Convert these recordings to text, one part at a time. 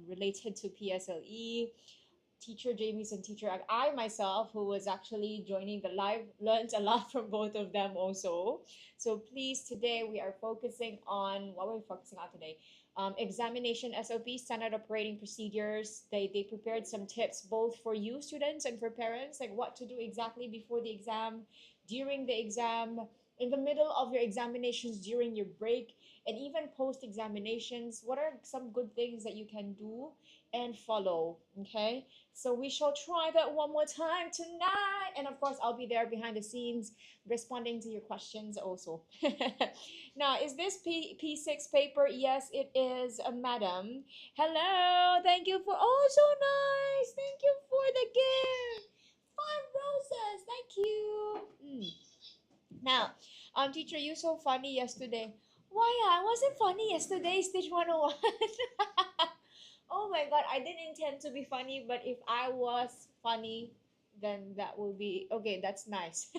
related to PSLE. Teacher Jamie's and teacher I myself, who was actually joining the live, learned a lot from both of them also. So please, today we are focusing on what we're focusing on today. Examination SOP, standard operating procedures. They prepared some tips both for you students and for parents, like what to do exactly before the exam, during the exam, in the middle of your examinations, during your break, and even post examinations. What are some good things that you can do and follow? Okay, so we shall try that one more time tonight. And of course, I'll be there behind the scenes responding to your questions also. Now, is this P6 paper? Yes, it is, madam. Hello. Thank you for, oh, so nice. Thank you for the gift. 5 roses. Thank you. Now, teacher, you so funny yesterday. Why? I wasn't funny yesterday, stage 101. Oh my god, I didn't intend to be funny, but if I was funny, then that will be okay. That's nice.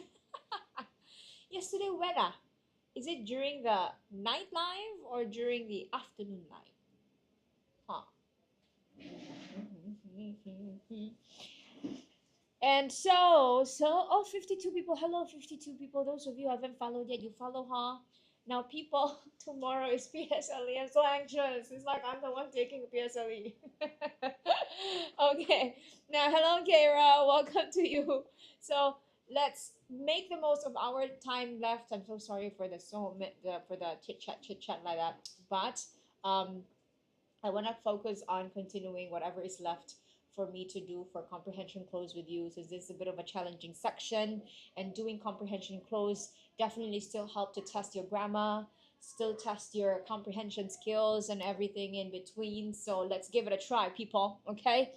Yesterday, when ah? Is it during the night live or during the afternoon live? Huh. And oh, 52 people. Hello, 52 people. Those of you who haven't followed yet, you follow, huh? Now, people, tomorrow is PSLE. I'm so anxious. It's like I'm the one taking PSLE. Okay. Now, hello, Kara. Welcome to you. So let's make the most of our time left. I'm so sorry for for the chit chat like that. But I want to focus on continuing whatever is left for me to do for comprehension close with you. So this is a bit of a challenging section, and doing comprehension close definitely still help to test your grammar, still test your comprehension skills and everything in between. So let's give it a try, people. Okay.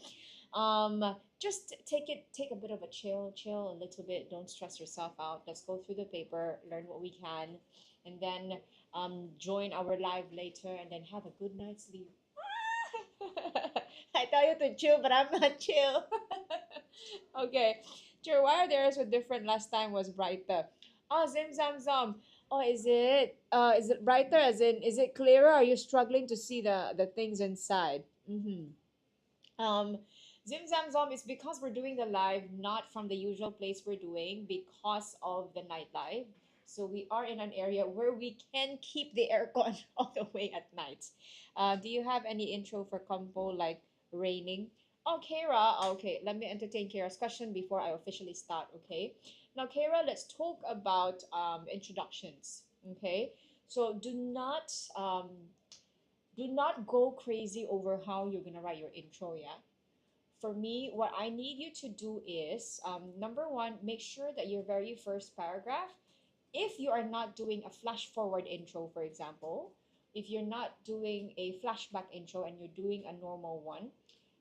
Just take a bit of a chill a little bit. Don't stress yourself out. Let's go through the paper, learn what we can, and then join our live later, and then have a good night's sleep. I tell you to chill, but I'm not chill. Okay. Sure, why are theirs were different last time was brighter? Oh, zim zam zam. Oh, is it brighter as in is it clearer? Are you struggling to see the things inside? Mm-hmm. Zim Zam Zom is because we're doing the live not from the usual place we're doing because of the night live. So we are in an area where we can keep the aircon all the way at night. Do you have any intro for compo like raining? Oh, Kara. Okay, let me entertain Kara's question before I officially start. Okay. Now, Kara, let's talk about introductions. Okay. So do not go crazy over how you're gonna write your intro. Yeah, for me, what I need you to do is number one, make sure that your very first paragraph, if you are not doing a flash forward intro, for example, if you're not doing a flashback intro and you're doing a normal one,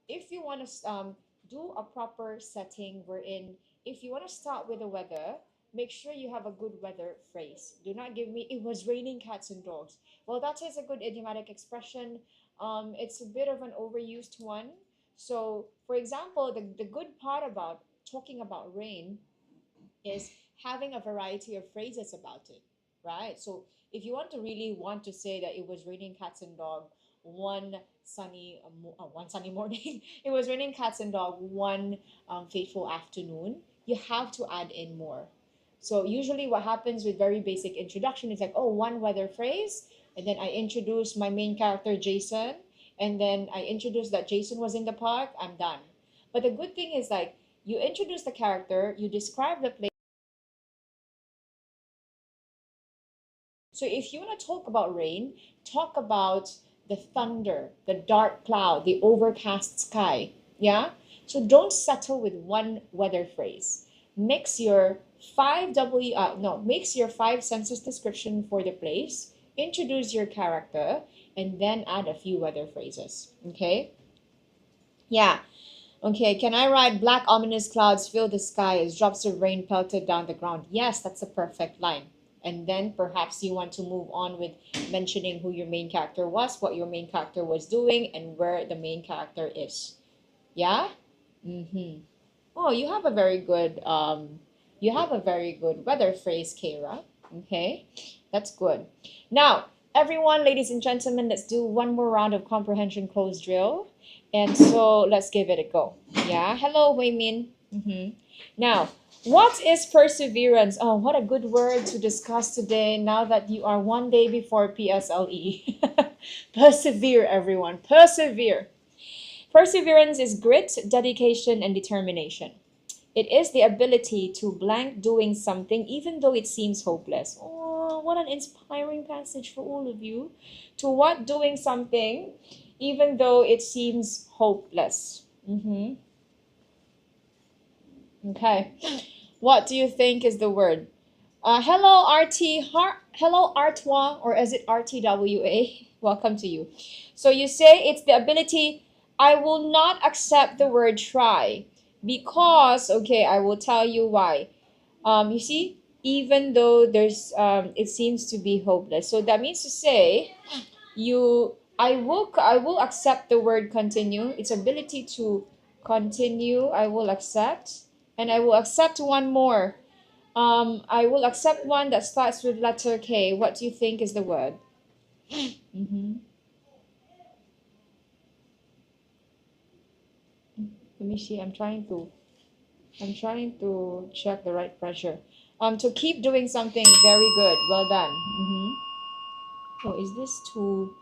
if you want to do a proper setting wherein, if you want to start with the weather, make sure you have a good weather phrase. Do not give me, it was raining cats and dogs. Well, that is a good idiomatic expression. It's a bit of an overused one. So, for example, the good part about talking about rain is having a variety of phrases about it, right? So if you want to really want to say that it was raining cats and dog one sunny morning, it was raining cats and dog one fateful afternoon, you have to add in more. So usually what happens with very basic introduction is like, oh, one weather phrase, and then I introduce my main character Jason, and then I introduce that Jason was in the park, I'm done. But the good thing is like you introduce the character, you describe the place. So if you want to talk about rain, talk about the thunder, the dark cloud, the overcast sky. Yeah? So don't settle with one weather phrase. Mix your mix your five senses description for the place, introduce your character, and then add a few weather phrases. Okay? Yeah. Okay, can I write black ominous clouds fill the sky as drops of rain pelted down the ground? Yes, that's a perfect line. And then perhaps you want to move on with mentioning who your main character was, what your main character was doing, and where the main character is. Yeah? Mm-hmm. Oh, you have a very good weather phrase, Kara. Okay, that's good. Now, Everyone, ladies and gentlemen, let's do one more round of comprehension close drill. And so let's give it a go. Yeah. Hello, Wei Min. Now, what is perseverance? Oh, what a good word to discuss today now that you are one day before PSLE. Persevere, everyone. Persevere. Perseverance is grit, dedication, and determination. It is the ability to blank doing something even though it seems hopeless. Oh, what an inspiring passage for all of you. To what doing something even though it seems hopeless. Okay. What do you think is the word? Hello, hello, Artwa, or is it RTWA? Welcome to you. So you say it's the ability. I will not accept the word try because, okay, I will tell you why. You see, even though it seems to be hopeless. So that means to say, I will accept the word continue. Its ability to continue, I will accept, and I will accept one more. I will accept one that starts with letter K. What do you think is the word? Mm-hmm. Let me see. I'm trying to check the right pressure. To keep doing something very good. Well done. Oh, is this too?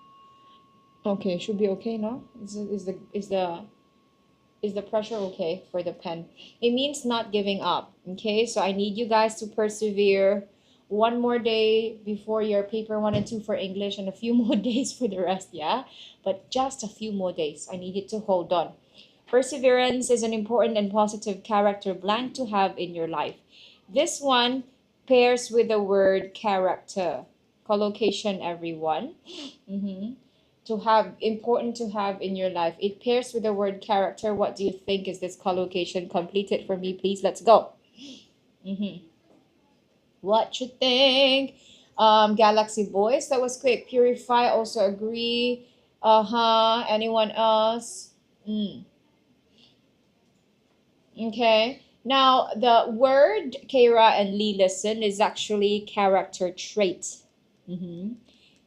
Okay, should be okay now. Is the pressure okay for the pen? It means not giving up. Okay, so I need you guys to persevere. One more day before your paper 1 and 2 for English, and a few more days for the rest. Yeah, but just a few more days. I need you to hold on. Perseverance is an important and positive character blank to have in your life. This one pairs with the word character. Collocation, everyone. To have important to have in your life. It pairs with the word character. What do you think is this collocation? Complete it for me, please. Let's go. What you think? Galaxy Boys, that was quick. Purify, also agree. Anyone else? Okay. Now, the word Kara and Lee listen is actually character trait.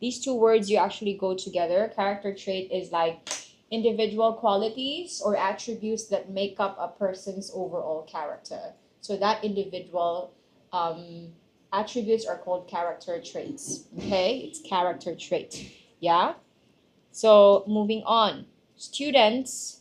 These two words you actually go together. Character trait is like individual qualities or attributes that make up a person's overall character. So that individual attributes are called character traits. Okay, it's character trait. Yeah. So moving on, students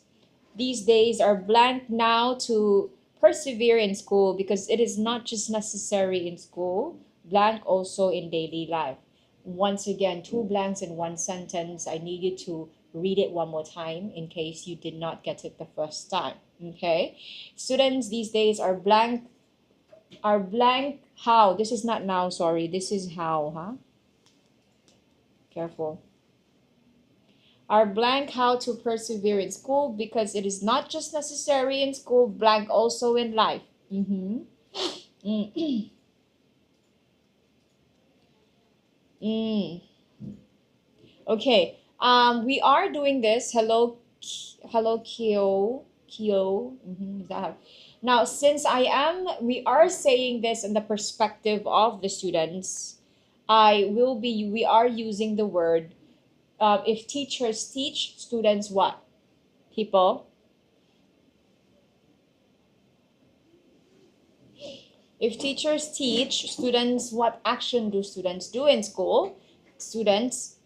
these days are blank now to persevere in school because it is not just necessary in school, blank also in daily life. Once again, 2 blanks in one sentence. I need you to read it one more time in case you did not get it the first time. Okay, students these days are blank. How? This is not now, sorry. This is how, huh? Careful. Are blank how to persevere in school because it is not just necessary in school, blank also in life. Okay. We are doing this. Hello, Kyo. Is that how? Now, since we are saying this in the perspective of the students, we are using the word, if teachers teach, students what? People? If teachers teach, students, what action do students do in school? Students,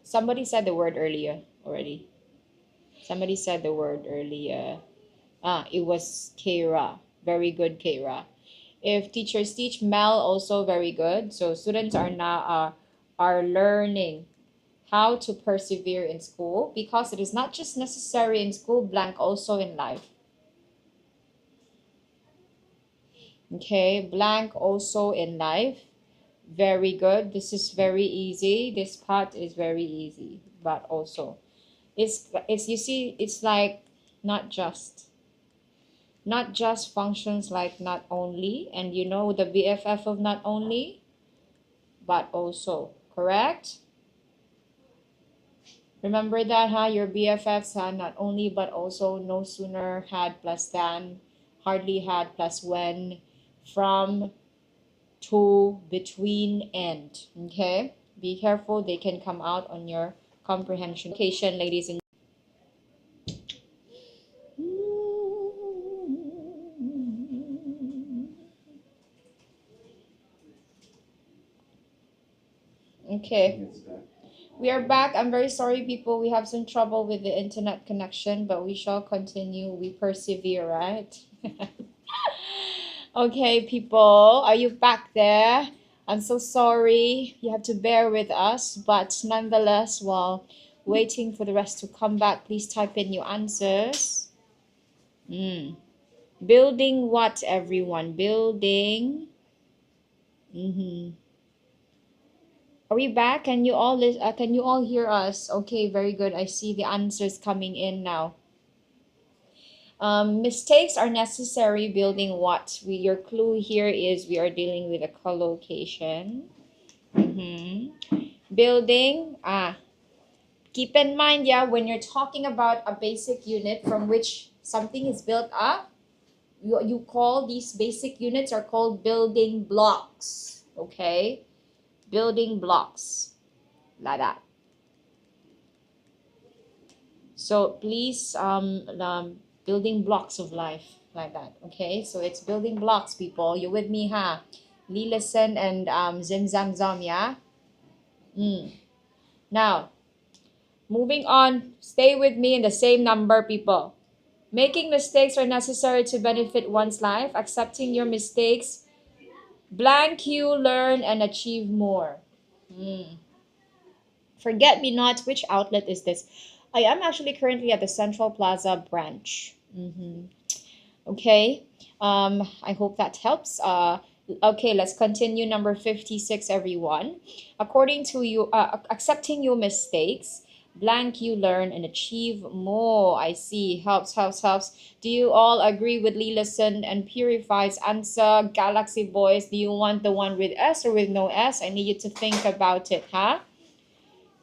somebody said the word earlier already. Somebody said the word earlier. It was Kara. Very good, Kara. If teachers teach, Mel also very good. So students are now are learning how to persevere in school because it is not just necessary in school, blank also in life. Okay, blank also in life. Very good. This is very easy. This part is very easy, but also it's you see it's like not just functions like not only, and you know the BFF of not only but also, correct? Remember that, huh? Your BFFs had not only but also, no sooner, had plus than, hardly had plus when, from, to, between, and. Okay? Be careful, they can come out on your comprehension. Location, ladies and okay. We are back. I'm very sorry, people. We have some trouble with the internet connection, but we shall continue. We persevere, right? Okay, people. Are you back there? I'm so sorry. You have to bear with us, but nonetheless, while waiting for the rest to come back, please type in your answers. Building what, everyone? Building. Are we back? Can you all hear us? Okay, very good. I see the answers coming in now. Mistakes are necessary. Building what? Your clue here is we are dealing with a collocation. Building. Keep in mind, yeah, when you're talking about a basic unit from which something is built up, you call these basic units are called building blocks. Okay, building blocks, like that. So please, building blocks of life, like that. Okay, so it's building blocks, people. You with me, huh? Lilison and Zim Zam Zam, yeah. Now, moving on. Stay with me in the same number, people. Making mistakes are necessary to benefit one's life. Accepting your mistakes, blank you learn and achieve more. Forget me not. Which outlet is this? I am actually currently at the Central Plaza branch. Okay. I hope that helps. Okay, let's continue. Number 56, everyone. According to you, accepting your mistakes, blank you learn and achieve more. I see. Helps. Do you all agree with Lilison and Purify's answer? Galaxy Boys, do you want the one with S or with no S? I need you to think about it, huh?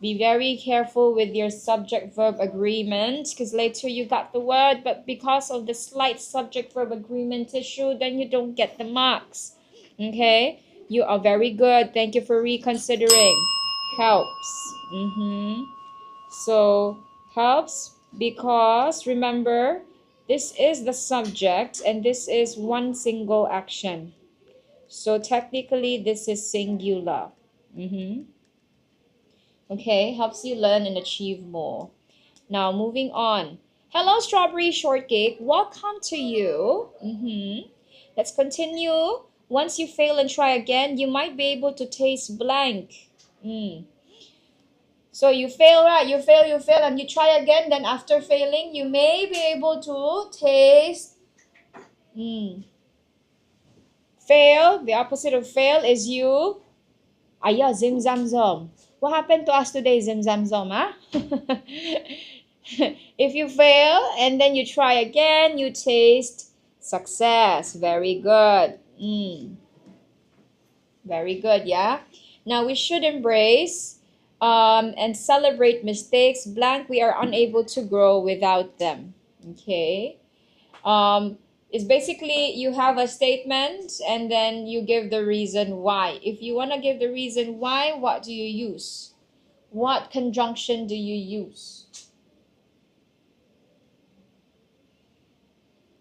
Be very careful with your subject-verb agreement, because later you got the word, but because of the slight subject-verb agreement issue, then you don't get the marks. Okay? You are very good. Thank you for reconsidering. Helps. So, helps because, remember, this is the subject and this is one single action. So, technically, this is singular. Okay, helps you learn and achieve more. Now, moving on. Hello, Strawberry Shortcake. Welcome to you. Let's continue. Once you fail and try again, you might be able to taste blank. So you fail, right? You fail, and you try again. Then after failing, you may be able to taste. Fail. The opposite of fail is you. Aya, zim zam zom. What happened to us today, Zim Zam Zom, huh? If you fail and then you try again, you taste success. Very good. Very good, yeah? Now we should embrace and celebrate mistakes. Blank, we are unable to grow without them. Okay? It's basically you have a statement and then you give the reason why. If you want to give the reason why, what do you use? What conjunction do you use?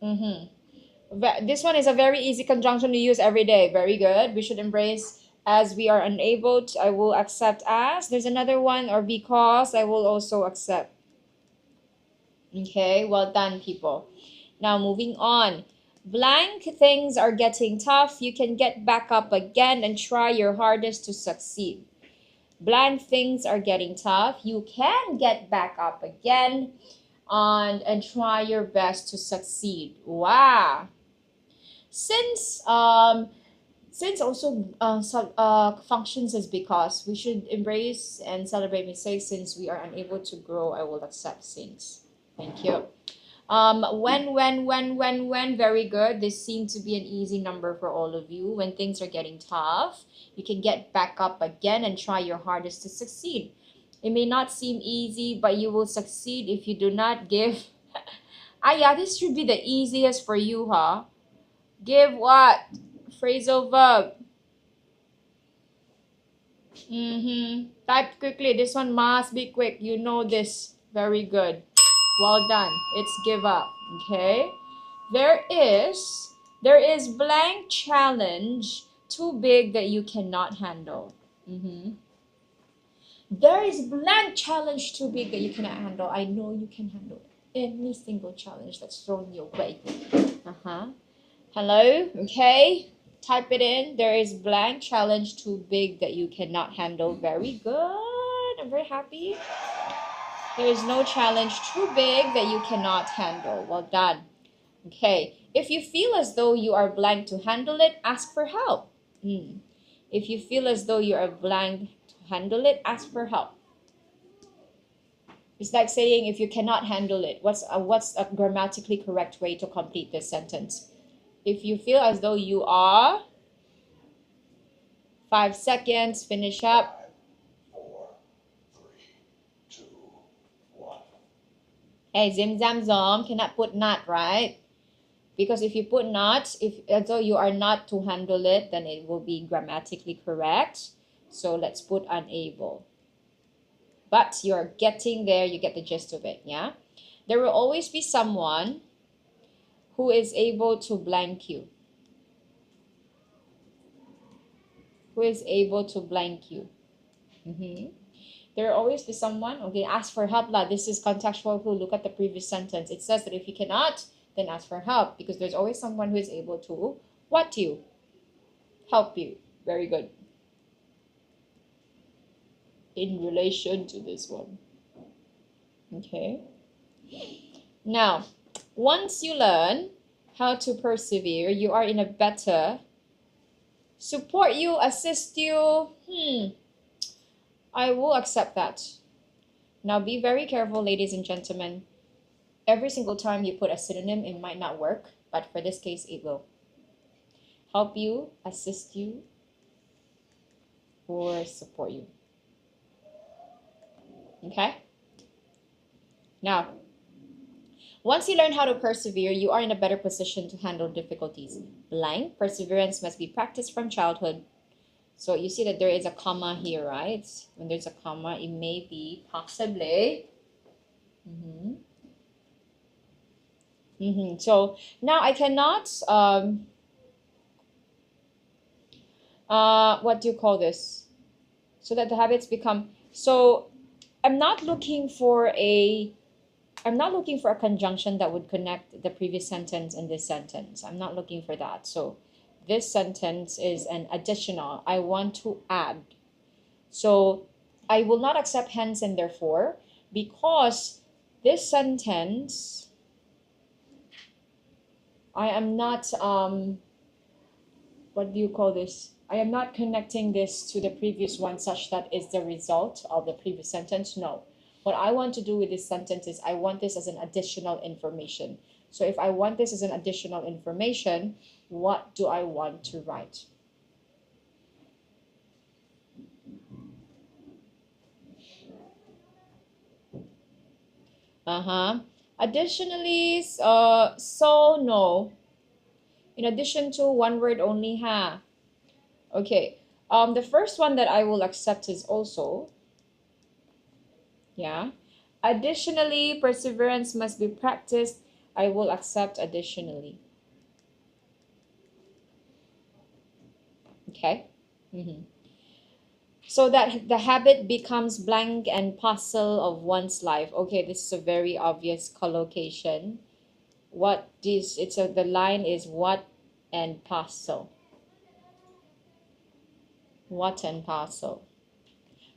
This one is a very easy conjunction to use every day. Very good. We should embrace as we are unable to, I will accept as. There's another one, or because, I will also accept. Okay, well done, people. Now moving on. Blank, things are getting tough. You can get back up again and try your hardest to succeed. Blank, things are getting tough. You can get back up again and try your best to succeed. Wow. Since also functions as because, we should embrace and celebrate mistakes. Since we are unable to grow, I will accept since. Thank you. When, very good. This seems to be an easy number for all of you. When things are getting tough, you can get back up again and try your hardest to succeed. It may not seem easy, but you will succeed if you do not give. Yeah, this should be the easiest for you, huh? Give what? Phrasal verb. Type quickly. This one must be quick. You know this. Very good. Well done. It's give up. Okay. There is blank challenge too big that you cannot handle. There is blank challenge too big that you cannot handle. I know you can handle any single challenge that's thrown your way. Hello? Okay. Type it in. There is blank challenge too big that you cannot handle. Very good. I'm very happy. There is no challenge too big that you cannot handle. Well done. Okay. If you feel as though you are blank to handle it, ask for help. If you feel as though you are blank to handle it, ask for help. It's like saying if you cannot handle it, what's a grammatically correct way to complete this sentence? If you feel as though you are, 5 seconds, finish up. 4, 3, 2, 1. Hey, zim zam zom, cannot put not, right? Because if you put not, if as though you are not to handle it, then it will be grammatically correct. So let's put unable. But you're getting there, you get the gist of it, yeah? There will always be someone who is able to blank you. Who is able to blank you. There will always be someone, okay, ask for help lah. This is contextual clue. Look at the previous sentence. It says that if you cannot, then ask for help, because there's always someone who is able to what you? Help you. Very good. In relation to this one. Okay. Now, once you learn how to persevere, you are in a better support you, assist you. I will accept that. Now be very careful, ladies and gentlemen. Every single time you put a synonym, it might not work, but for this case, it will. Help you, assist you, or support you. Okay? Now, once you learn how to persevere, you are in a better position to handle difficulties. Blank, perseverance must be practiced from childhood. So you see that there is a comma here, right? When there's a comma, it may be possibly. So now I cannot, what do you call this? So that the habits become, so I'm not looking for a conjunction that would connect the previous sentence and this sentence. I'm not looking for that. So this sentence is an additional. I want to add. So I will not accept hence and therefore, because this sentence, I am not, what do you call this? I am not connecting this to the previous one such that is the result of the previous sentence. No. What I want to do with this sentence is I want this as an additional information. So if I want this as an additional information, what do I want to write? Additionally, so no. In addition to one word only, ha. Okay. The first one that I will accept is also. Yeah. Additionally, perseverance must be practiced. I will accept additionally. Okay. So that the habit becomes blank and parcel of one's life. Okay, this is a very obvious collocation. What this, the line is what and parcel. What and parcel.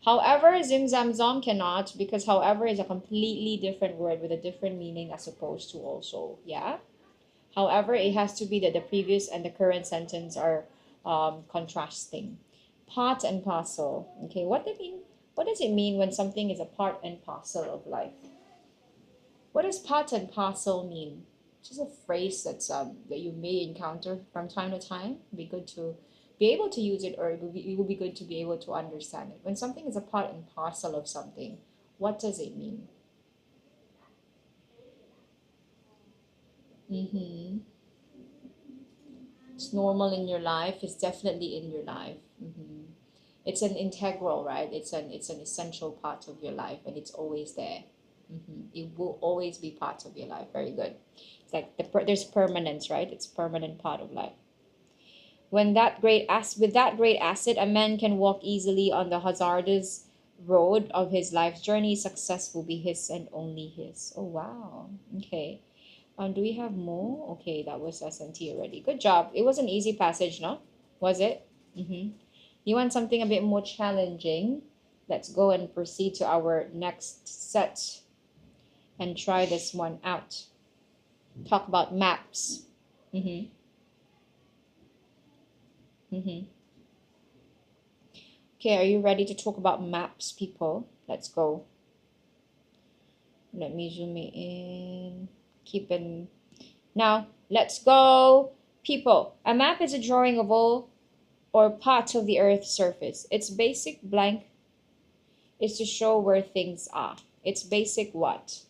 However, zim zam zom cannot, because however is a completely different word with a different meaning as opposed to also. Yeah. However, it has to be that the previous and the current sentence are contrasting. Part and parcel. Okay, what does it mean when something is a part and parcel of life? What does part and parcel mean? Just a phrase that's that you may encounter from time to time. It'd be good to be able to use it, or it will be good to be able to understand it. When something is a part and parcel of something, what does it mean? It's normal in your life. It's definitely in your life. It's an integral, right? It's an essential part of your life, and it's always there. It will always be part of your life. Very good. It's like there's permanence, right? It's a permanent part of life. With that great asset, a man can walk easily on the hazardous road of his life's journey. Success will be his and only his. Oh wow. Okay. Do we have more? Okay, that was S&T already. Good job. It was an easy passage, no? Was it? You want something a bit more challenging? Let's go and proceed to our next set and try this one out. Talk about maps. Mm-hmm. Okay, are you ready to talk about maps, people? Let's go. Let me zoom it in. Keep in. Now, let's go. People, a map is a drawing of all or parts of the Earth's surface. Its basic blank is to show where things are. Its basic what?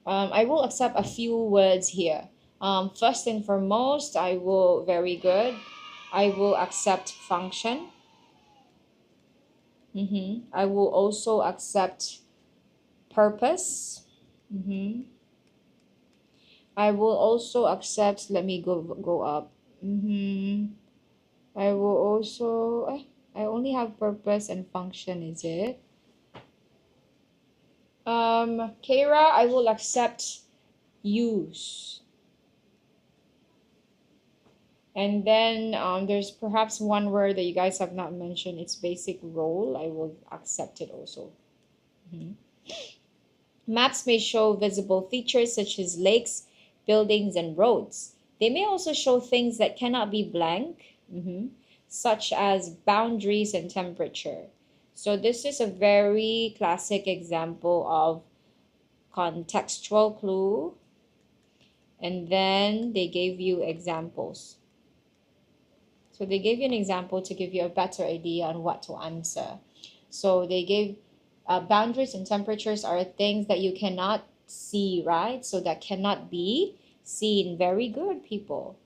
I will accept a few words here. First and foremost, very good. I will accept function. I will also accept purpose. I will also accept, let me go up. I will also, I only have purpose and function, is it? Kara, I will accept use. And then there's perhaps one word that you guys have not mentioned. It's basic role. I will accept it also. Maps may show visible features such as lakes, buildings, and roads. They may also show things that cannot be blank, such as boundaries and temperature. So this is a very classic example of contextual clue. And then they gave you examples. So they gave you an example to give you a better idea on what to answer. So they gave boundaries and temperatures are things that you cannot see, right? So that cannot be seen. Very good, people.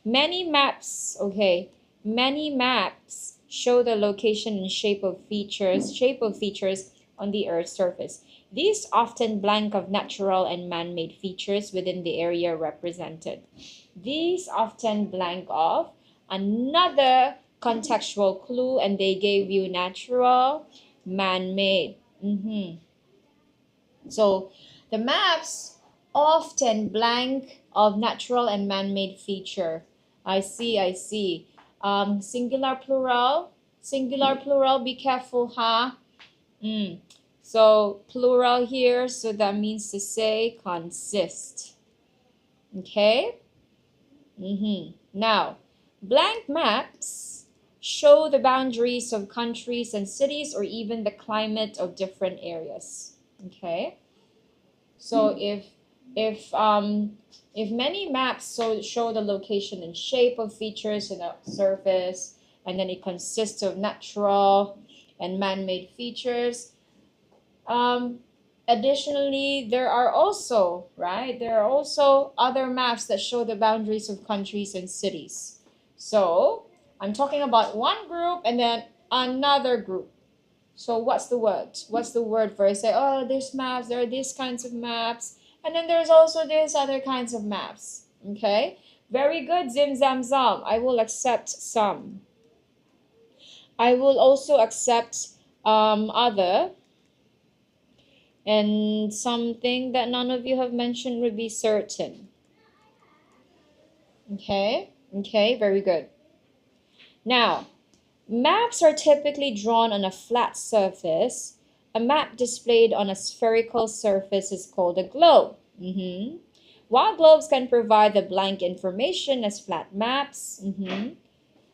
Many maps, okay. Many maps show the location and shape of features on the Earth's surface. These often blank of natural and man-made features within the area represented. These often blank of another contextual clue, and they gave you natural, man-made. So the maps often blank of natural and man-made feature. I see. Singular, plural. Be careful, huh? So plural here, so that means to say consist. Okay? Now, blank maps show the boundaries of countries and cities or even the climate of different areas. Okay? So if many maps show the location and shape of features in a surface, and then it consists of natural and man-made features, additionally, there are also other maps that show the boundaries of countries and cities. So I'm talking about one group and then another group. So what's the word? What's the word for it? Say, oh, there's maps, there are these kinds of maps, and then there's also these other kinds of maps. Okay? Very good, Zim Zam Zam. I will accept some. I will also accept other. And something that none of you have mentioned would be certain. Okay, very good. Now, maps are typically drawn on a flat surface. A map displayed on a spherical surface is called a globe. While globes can provide the blank information as flat maps.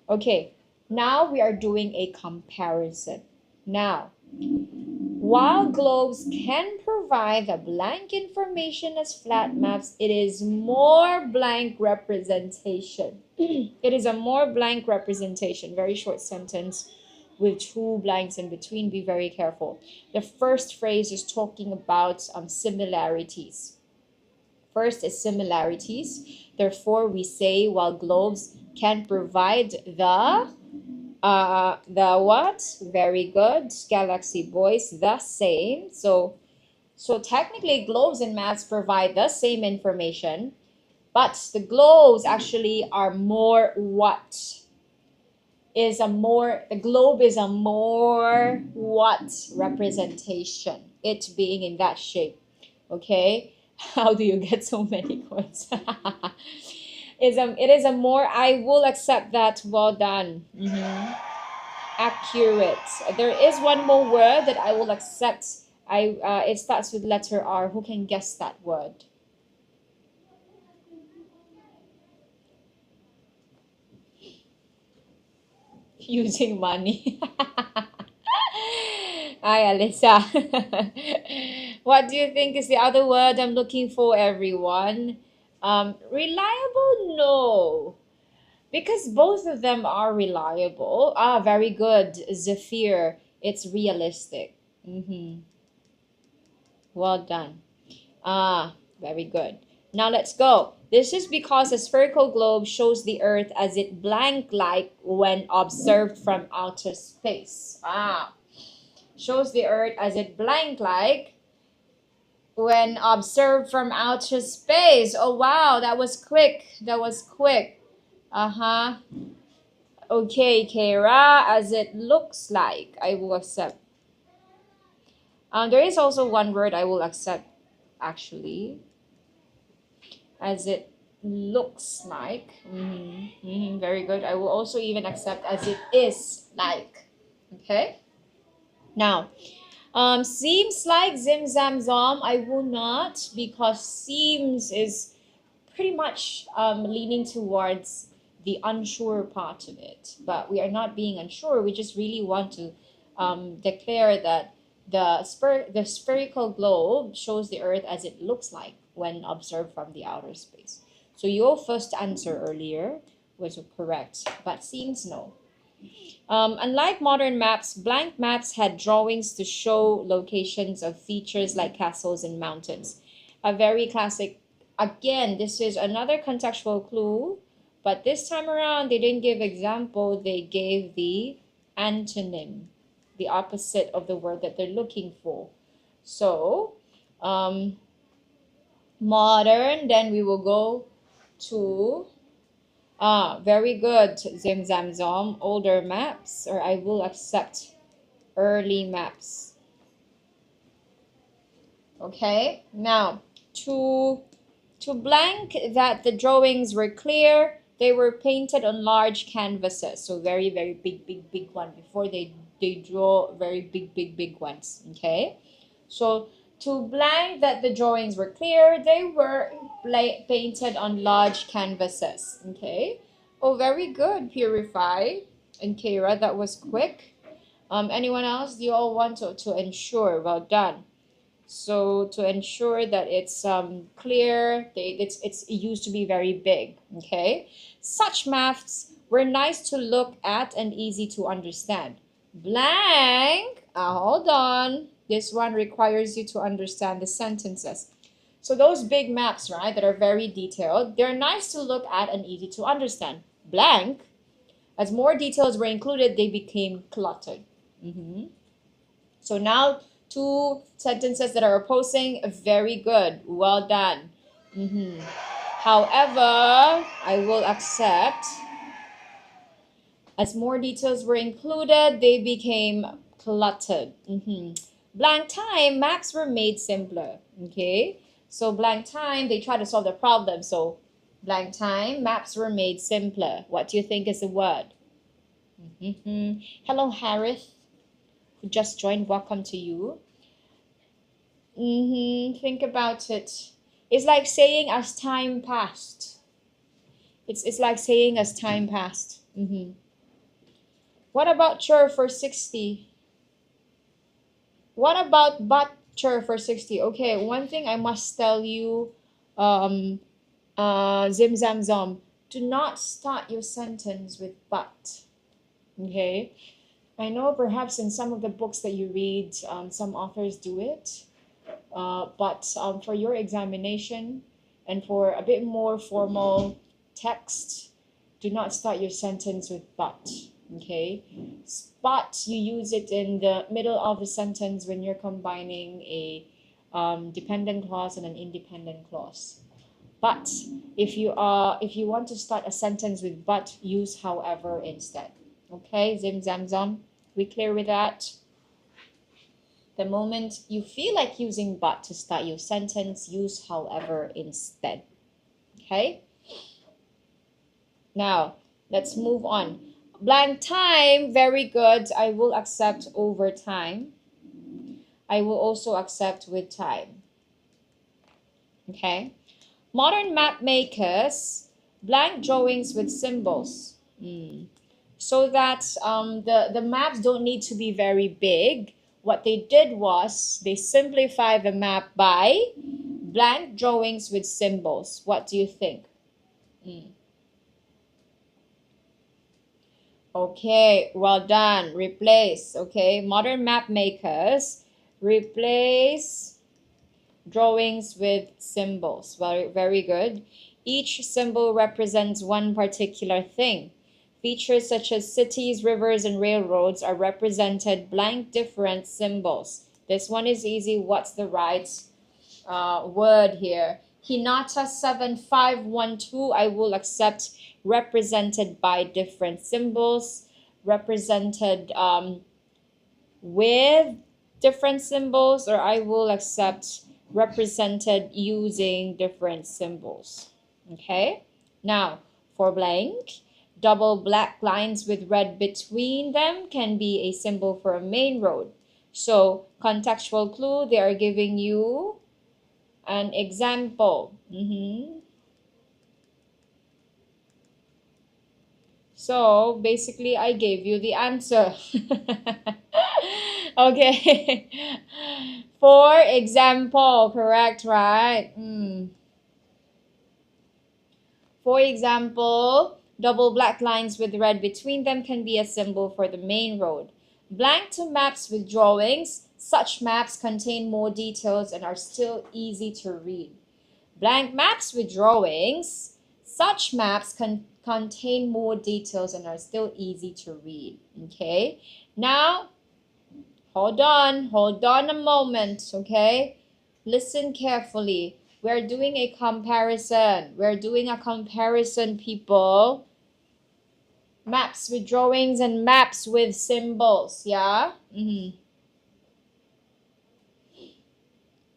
Okay, now we are doing a comparison. Now, while globes can provide the blank information as flat maps, it is more blank representation. It is a more blank representation. Very short sentence with two blanks in between. Be very careful. The first phrase is talking about similarities. First is similarities. Therefore, we say while globes can provide the what? Very good, Galaxy Boys, the same. So technically globes and maps provide the same information, but the globes actually are more what? Is a more, the globe is a more what representation, it being in that shape. Okay, how do you get so many coins? It is a more, I will accept that, well done. Accurate. There is one more word that I will accept. It starts with letter R. Who can guess that word? Using money. Hi, Alyssa. What do you think is the other word I'm looking for, everyone? Reliable? No. Because both of them are reliable. Ah, very good. Zephyr. It's realistic. Well done. Ah, very good. Now let's go. This is because a spherical globe shows the Earth as it blank-like when observed from outer space. Ah, shows the Earth as it blank-like when observed from outer space. Oh, wow, that was quick. That was quick. Uh-huh. Okay, Kara, as it looks like, I will accept. There is also one word I will accept, actually. As it looks like. Very good. I will also even accept as it is like. Okay. Now, seems like Zim Zam Zom, I will not, because seems is pretty much leaning towards the unsure part of it. But we are not being unsure. We just really want to declare that the spherical globe shows the Earth as it looks like when observed from the outer space. So your first answer earlier was correct, but seems no. Unlike modern maps, blank maps had drawings to show locations of features like castles and mountains. A very classic. Again, this is another contextual clue, but this time around they didn't give example, they gave the antonym, the opposite of the word that they're looking for. So, modern, then we will go to very good, Zim Zam Zom, older maps, or I will accept early maps. Okay, now to blank that the drawings were clear, they were painted on large canvases, so very big one before they draw very big ones. Okay, so to blank that the drawings were clear, they were painted on large canvases. Okay, oh, very good, Purify and Kira, that was quick. Anyone else? Do you all want to ensure? Well done. So to ensure that it's clear, it used to be very big. Okay, such maps were nice to look at and easy to understand. Blank. Hold on. This one requires you to understand the sentences. So those big maps, right, that are very detailed, they're nice to look at and easy to understand. Blank. As more details were included, they became cluttered. So now, two sentences that are opposing, very good, well done. However, I will accept, as more details were included, they became cluttered. Blank time, maps were made simpler. Okay, so blank time, they try to solve the problem. So blank time, maps were made simpler. What do you think is the word? Hello, Harith, who just joined. Welcome to you. Think about it. It's like saying as time passed. It's like saying as time passed. What about chur for 60? What about but chur for 60? Okay, one thing I must tell you, Zim Zam Zom, do not start your sentence with but. Okay, I know perhaps in some of the books that you read, some authors do it. But for your examination and for a bit more formal text, do not start your sentence with but. Okay, but you use it in the middle of a sentence when you're combining a dependent clause and an independent clause. But if you want to start a sentence with but, use however instead. Okay, zim zam zam. We clear with that? The moment you feel like using but to start your sentence, use however instead. Okay? Now, let's move on. Blank time, very good. I will accept over time. I will also accept with time. Okay? Modern map makers, blank drawings with symbols. So that the maps don't need to be very big. What they did was they simplify the map by blank drawings with symbols. What do you think? Okay, well done. Replace. Okay, modern map makers replace drawings with symbols. Very, very good. Each symbol represents one particular thing. Features such as cities, rivers, and railroads are represented blank different symbols. This one is easy. What's the right word here? Hinata 7512, I will accept represented by different symbols, represented with different symbols, or I will accept represented using different symbols. Okay, now for blank, double black lines with red between them can be a symbol for a main road. So contextual clue, they are giving you an example. So basically I gave you the answer. Okay. For example, correct, right? For example, double black lines with red between them can be a symbol for the main road. Blank to maps with drawings, such maps contain more details and are still easy to read. Blank maps with drawings, such maps contain more details and are still easy to read. Okay, now hold on a moment. Okay, listen carefully. We're doing a comparison. People. Maps with drawings and maps with symbols. Yeah.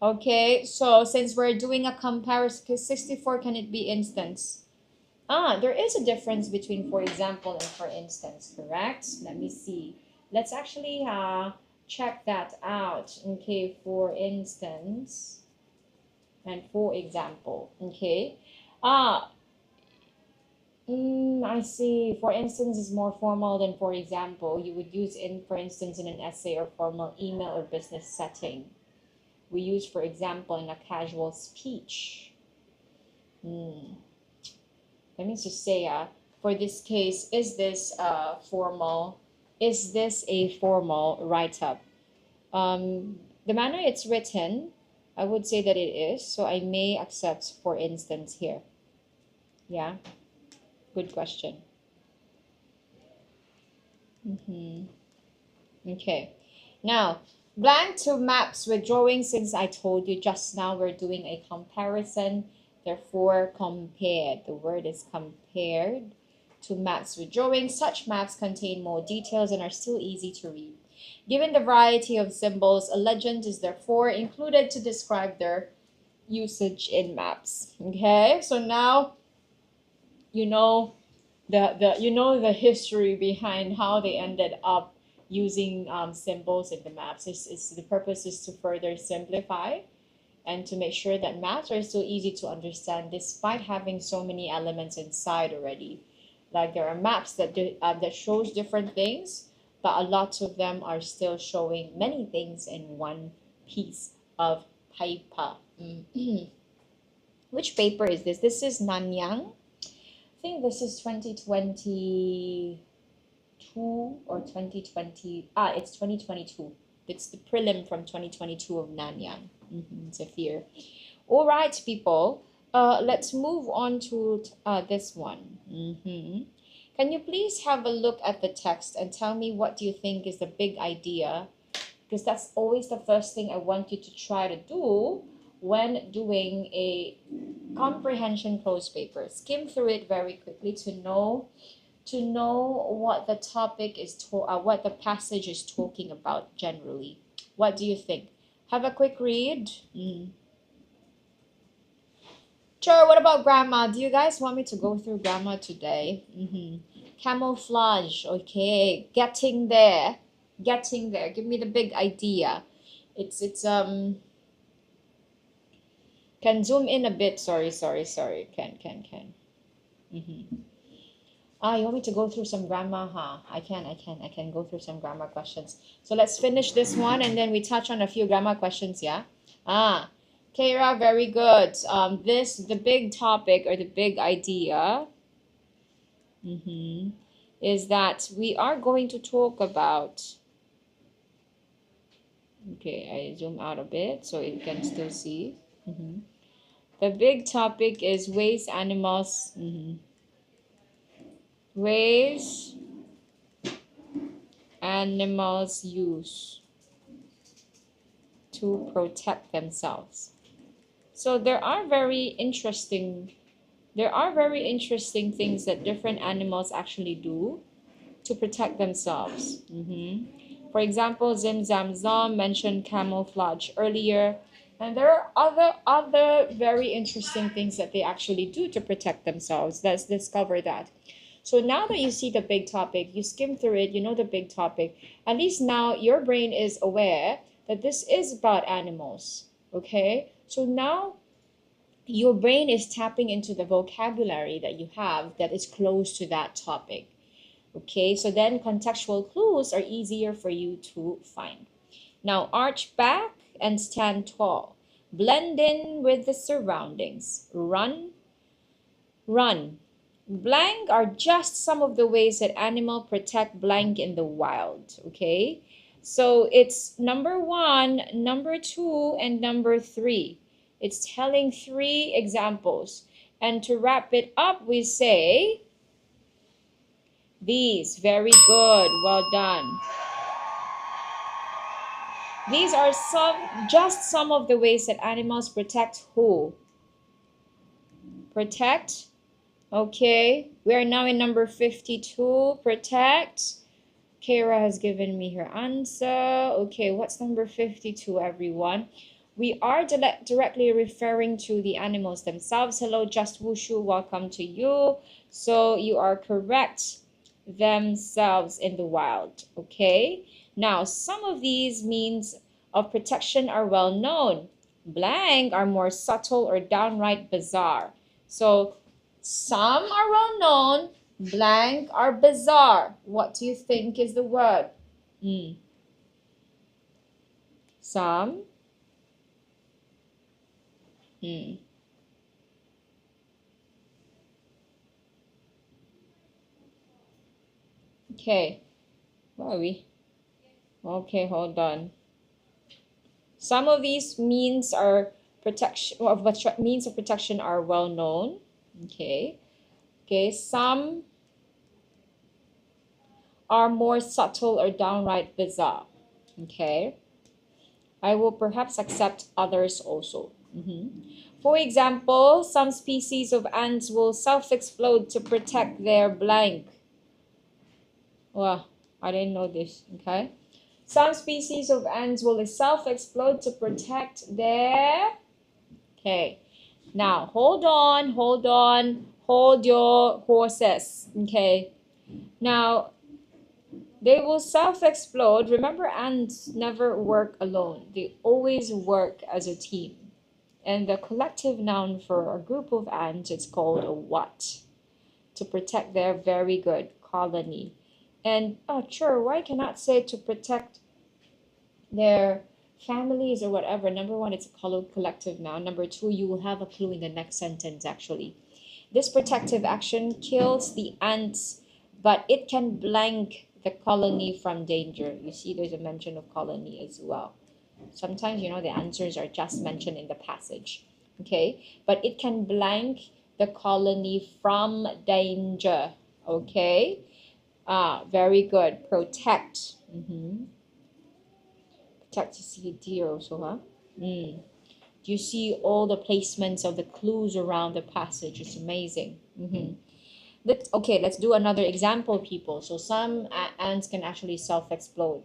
Okay, so since we're doing a comparison, because 64, can it be instance? There is a difference between for example and for instance, correct? Let me see. Let's actually check that out. Okay, for instance and for example. Okay. I see. For instance is more formal than for example. You would use for instance in an essay or formal email or business setting. We use for example in a casual speech. Let me just say, for this case, is this formal? Is this a formal write-up? The manner it's written, I would say that it is. So I may accept for instance here. Yeah, good question. Okay, now blank to maps with drawings. Since I told you just now we're doing a comparison, therefore compared. The word is compared to maps with drawings. Such maps contain more details and are still easy to read. Given the variety of symbols, a legend is therefore included to describe their usage in maps. Okay, so now you know the history behind how they ended up using symbols in the maps. The purpose is to further simplify and to make sure that maps are still easy to understand despite having so many elements inside already. Like there are maps that that shows different things, but a lot of them are still showing many things in one piece of paper. Which paper is this? This is Nanyang. I think this is 2022 or 2020. It's 2022. It's the prelim from 2022 of Nanyang. Zafir. All right, people. Let's move on to this one. Can you please have a look at the text and tell me what do you think is the big idea? Because that's always the first thing I want you to try to do when doing a comprehension close paper. Skim through it very quickly to know what the topic is what the passage is talking about generally. What do you think? Have a quick read. Sure, what about grammar? Do you guys want me to go through grammar today? Camouflage, okay. Getting there. Getting there. Give me the big idea. It's can zoom in a bit. Sorry. Can. You want me to go through some grammar, huh? I can go through some grammar questions. So let's finish this one and then we touch on a few grammar questions, yeah? Keira, very good. The big topic or the big idea is that we are going to talk about, okay, I zoom out a bit so you can still see. The big topic is ways animals use to protect themselves. So there are very interesting things that different animals actually do to protect themselves. For example, Zim Zam Zam mentioned camouflage earlier, and there are other very interesting things that they actually do to protect themselves. Let's discover that. So now that you see the big topic, you skim through it, you know the big topic. At least now your brain is aware that this is about animals. Okay? So now your brain is tapping into the vocabulary that you have that is close to that topic. Okay, so then contextual clues are easier for you to find. Now, arch back and stand tall. Blend in with the surroundings. Run. Blank are just some of the ways that animals protect blank in the wild. Okay, so it's number 1, number 2, and number 3. It's telling 3 examples. And to wrap it up, we say these. Very good. Well done. These are just some of the ways that animals protect who? Protect. Okay. We are now in number 52. Protect. Kara has given me her answer. Okay, what's number 52, everyone? We are directly referring to the animals themselves. Hello, Just Wushu, welcome to you. So you are correct, themselves in the wild. Okay, now some of these means of protection are well known. Blank are more subtle or downright bizarre. So some are well known, blank are bizarre. What do you think is the word? Some. Okay, where are we? Okay, hold on. Some of these means are means of protection are well known. Okay. Some are more subtle or downright bizarre. Okay. I will perhaps accept others also. For example, some species of ants will self-explode to protect their blank. Well, I didn't know this. Okay. Some species of ants will self-explode to protect their... Okay. Now, hold on. Hold your horses. Okay. Now, they will self-explode. Remember, ants never work alone. They always work as a team. And the collective noun for a group of ants is called a what? To protect their very good colony. And, oh, sure, why cannot say to protect their families or whatever? Number 1, it's a collective noun. Number 2, you will have a clue in the next sentence, actually. This protective action kills the ants, but it can blank the colony from danger. You see, there's a mention of colony as well. Sometimes, you know, the answers are just mentioned in the passage. Okay, but it can blank the colony from danger. Okay. Very good. Protect. Protect. You see deer also, huh? Do you see all the placements of the clues around the passage? It's amazing. Okay, let's do another example, people. So some ants can actually self-explode.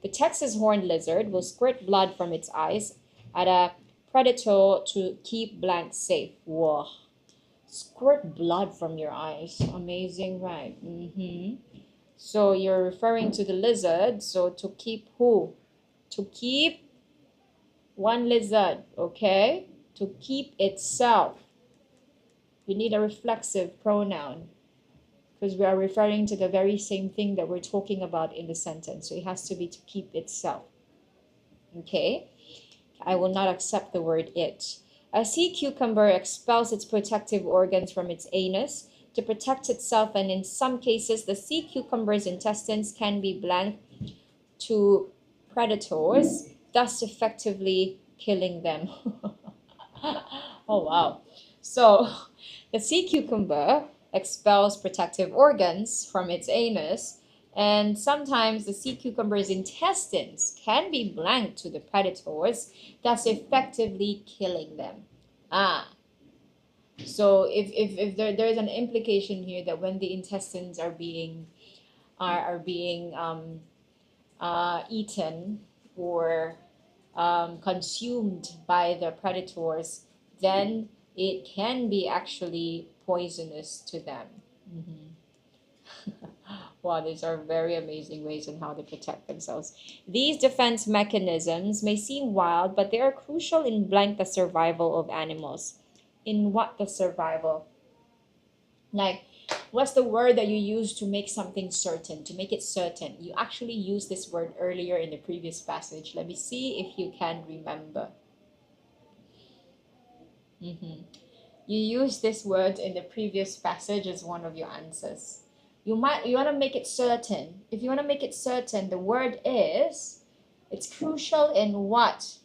The Texas horned lizard will squirt blood from its eyes at a predator to keep blank safe. Whoa. Squirt blood from your eyes. Amazing, right? So you're referring to the lizard. So to keep who? To keep one lizard, okay? To keep itself. You need a reflexive pronoun because we are referring to the very same thing that we're talking about in the sentence. So it has to be to keep itself. Okay? I will not accept the word it. A sea cucumber expels its protective organs from its anus to protect itself, and in some cases, the sea cucumber's intestines can be blank to predators, thus effectively killing them. Oh, wow. So, the sea cucumber expels protective organs from its anus, and sometimes the sea cucumber's intestines can be blank to the predators, thus effectively killing them. So if there's an implication here that when the intestines are being eaten or consumed by the predators, then it can be actually poisonous to them. Wow, these are very amazing ways on how to protect themselves. These defense mechanisms may seem wild, but they are crucial in blank the survival of animals. In what the survival? Like, what's the word that you use to make something certain, to make it certain? You actually used this word earlier in the previous passage. Let me see if you can remember. You used this word in the previous passage as one of your answers. You want to make it certain. If you want to make it certain, the word is, it's crucial in what?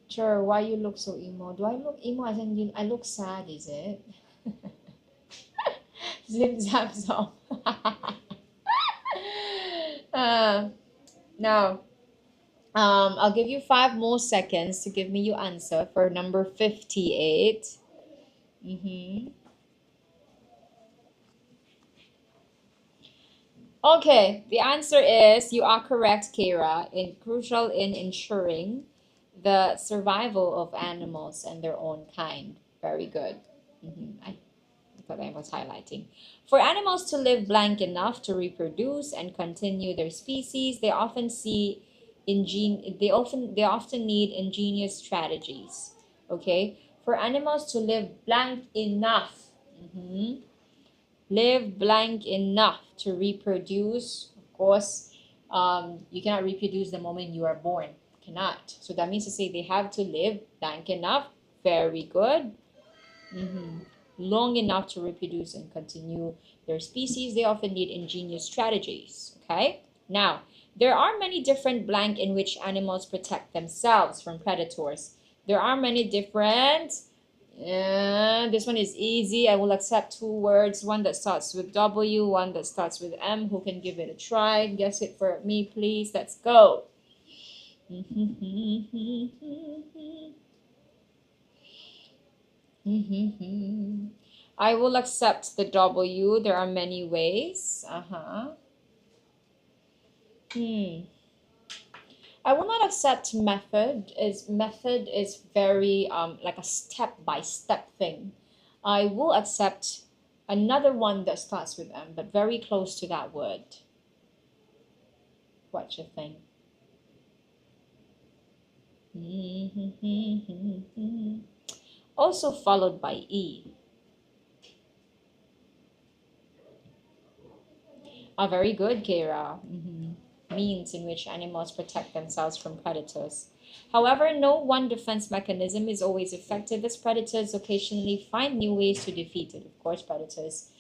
Sure, why you look so emo? Do I look emo as in I look sad, is it? Zip zap zop. Now, I'll give you 5 more seconds to give me your answer for number 58. Okay, the answer is you are correct, Kira. Crucial in ensuring the survival of animals and their own kind. Very good. I thought I was highlighting. For animals to live blank enough to reproduce and continue their species, they often need ingenious strategies. Okay, for animals to live blank enough. Live blank enough to reproduce. Of course, you cannot reproduce the moment you are born. Cannot. So that means to say they have to live blank enough. Very good. Long enough to reproduce and continue their species. They often need ingenious strategies. Okay. Now, there are many different blank in which animals protect themselves from predators. There are many different. This one is easy. I will accept 2 words. One that starts with W, one that starts with M. Who can give it a try? Guess it for me, please. Let's go. I will accept the W. There are many ways. I will not accept method. Method is very like a step-by-step thing. I will accept another one that starts with M, but very close to that word. What you think? Also followed by E. Very good, Kira. Means in which animals protect themselves from predators. However, no one defense mechanism is always effective, as predators occasionally find new ways to defeat it. Of course, predators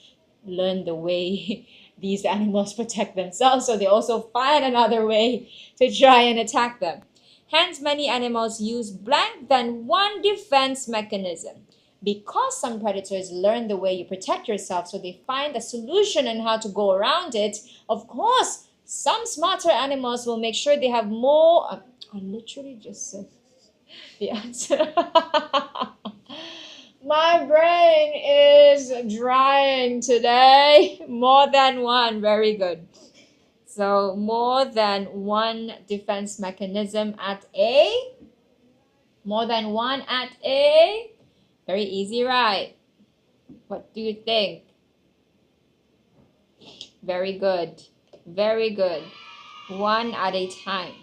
learn the way these animals protect themselves, so they also find another way to try and attack them. Hence, many animals use blank than one defense mechanism. Because some predators learn the way you protect yourself, so they find a solution on how to go around it. Of course, some smarter animals will make sure they have more. I literally just said the answer. My brain is drying today. More than one. Very good. So, more than one defense mechanism at A. More than one at A. Very easy, right? What do you think? Very good. Very good. One at a time.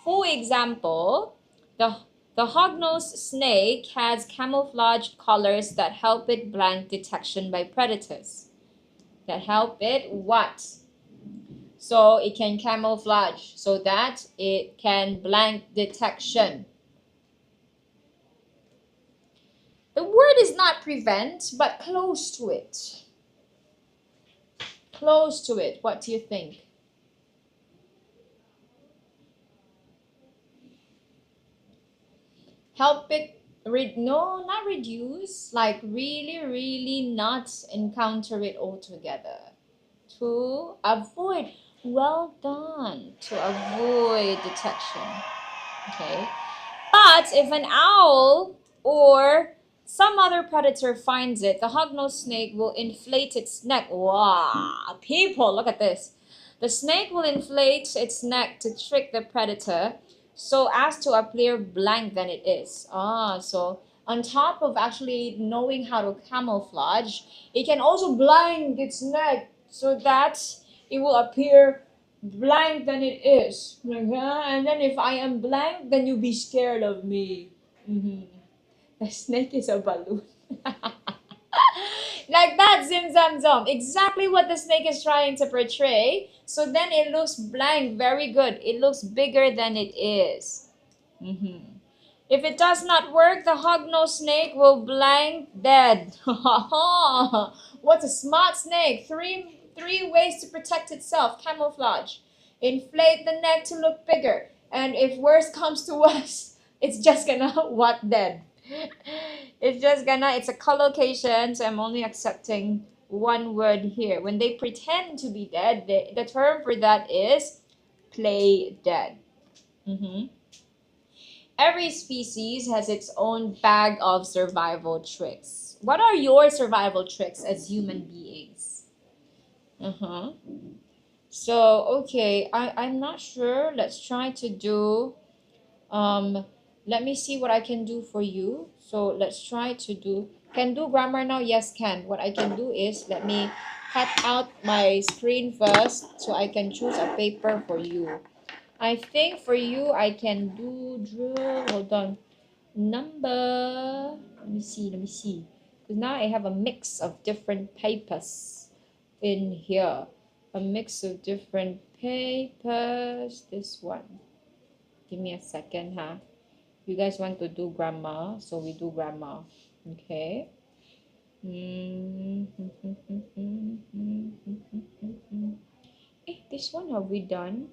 For example, the hognose snake has camouflage colors that help it blank detection by predators. That help it what? So it can camouflage so that it can blank detection. The word is not prevent, but close to it. Close to it. What do you think? Help it, no, not reduce, like really not encounter it altogether. To avoid, well done, to avoid detection. Okay, but if an owl or some other predator finds it, the hognose snake will inflate its neck. Wow, people, look at this. The snake will inflate its neck to trick the predator so as to appear blank than it is. So on top of actually knowing how to camouflage, it can also blank its neck so that it will appear blank than it is. And then if I am blank, then you'll be scared of me. The snake is a balloon. Like that, zim zam zom. Exactly what the snake is trying to portray. So then it looks blank. Very good. It looks bigger than it is. If it does not work, the hognose snake will blank dead. What's a smart snake? Three ways to protect itself. Camouflage. Inflate the neck to look bigger. And if worse comes to worse, it's just gonna what dead? It's just gonna, it's a collocation, so I'm only accepting one word here. When they pretend to be dead, the term for that is play dead. Every species has its own bag of survival tricks. What are your survival tricks as human beings? So, okay, I'm not sure. Let's try to do, let me see what I can do for you. So let's try to do, can do grammar now? Yes, can. What I can do is, let me cut out my screen first so I can choose a paper for you. I think for you, I can do drill, hold on, number, let me see. Because now I have a mix of different papers in here. A mix of different papers. This one. Give me a second, huh? You guys want to do grammar, so we do grammar. Okay. This one have we done?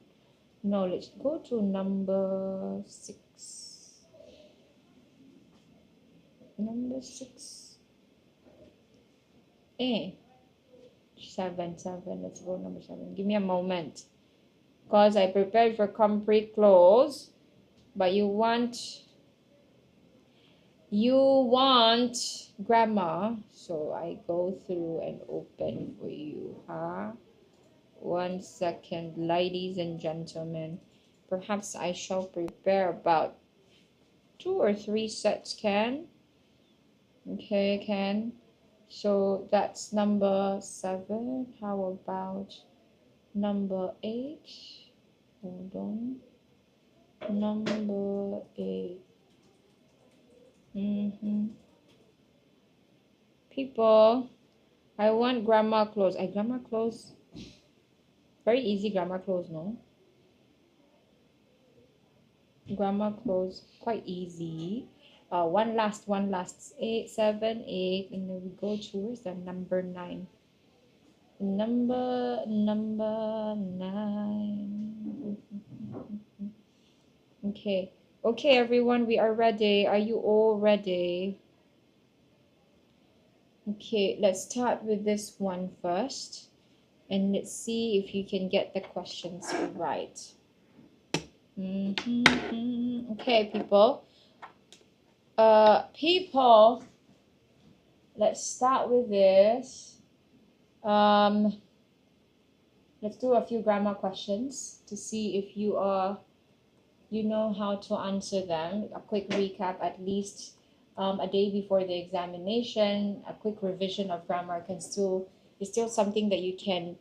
No, let's go to number 6. Number 6. 7. Let's go number 7. Give me a moment. Because I prepared for complete close. But you want grammar. So I go through and open for you. 1 second, ladies and gentlemen. Perhaps I shall prepare about 2 or 3 sets, can? Okay, can. So that's number 7. How about number 8? Hold on. Number 8. People, I want grammar close. Grammar close. Very easy grammar close, no? Grammar close, quite easy. One last. 8, 7, 8, and then we go towards the number 9. Number 9. Okay, everyone, we are ready. Are you all ready? Okay, let's start with this one first. And let's see if you can get the questions right. Okay, people. People, let's start with this. Let's do a few grammar questions to see if you know how to answer them. A quick recap, at least a day before the examination. A quick revision of grammar is still something that you can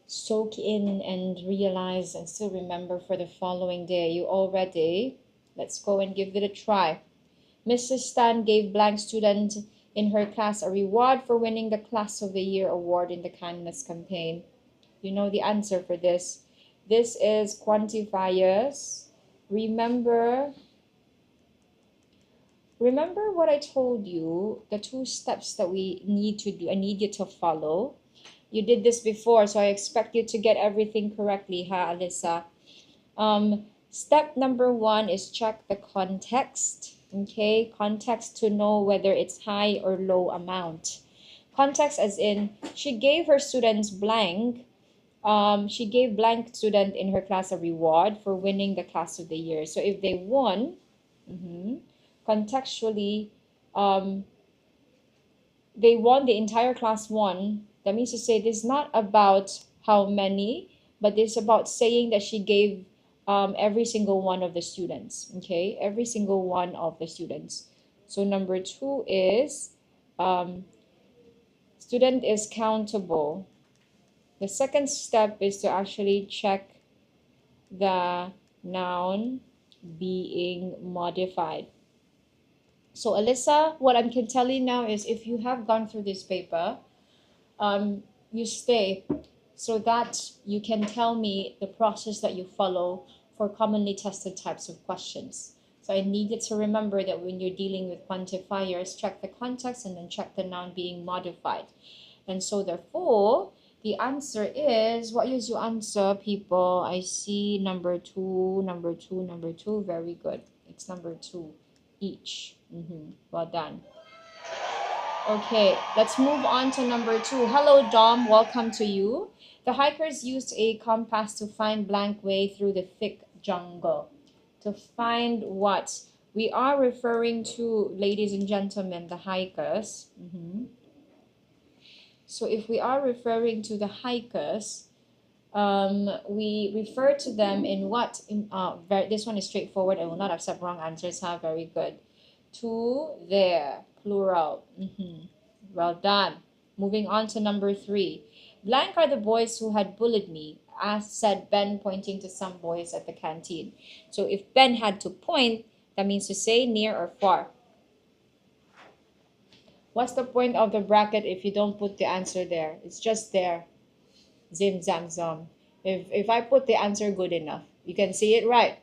soak in and realize and still remember for the following day. You all ready? Let's go and give it a try. Mrs. Stan gave blank student in her class a reward for winning the Class of the Year award in the kindness campaign. You know the answer for this. This is quantifiers. Remember what I told you, the 2 steps that we need to do. I need you to follow. You did this before, so I expect you to get everything correctly, ha, Alyssa? Step number 1 is check the context. Okay, context to know whether it's high or low amount. Context as in, she gave her students blank. She gave blank student in her class a reward for winning the Class of the Year. So if they won, contextually, they won, the entire class won. That means to say this is not about how many, but it's about saying that she gave every single one of the students. Okay, every single one of the students. So number 2 is student is countable. The second step is to actually check the noun being modified. So Alyssa, what I can tell you now is if you have gone through this paper, you stay so that you can tell me the process that you follow for commonly tested types of questions. So I needed to remember that when you're dealing with quantifiers, check the context and then check the noun being modified. And so therefore, the answer is, what is your answer, people? I see number 2, number 2, number 2. Very good. It's number 2 each. Well done. Okay, let's move on to number 2. Hello, Dom. Welcome to you. The hikers used a compass to find blank way through the thick jungle. To find what? We are referring to, ladies and gentlemen, the hikers. So if we are referring to the hikers, we refer to them in what? This one is straightforward. I will not accept wrong answers. Very good. To their, plural. Well done. Moving on to number 3. Blank are the boys who had bullied me, as said Ben, pointing to some boys at the canteen. So if Ben had to point, that means to say near or far. What's the point of the bracket if you don't put the answer there? It's just there. Zim zam zam. If I put the answer good enough, you can see it right.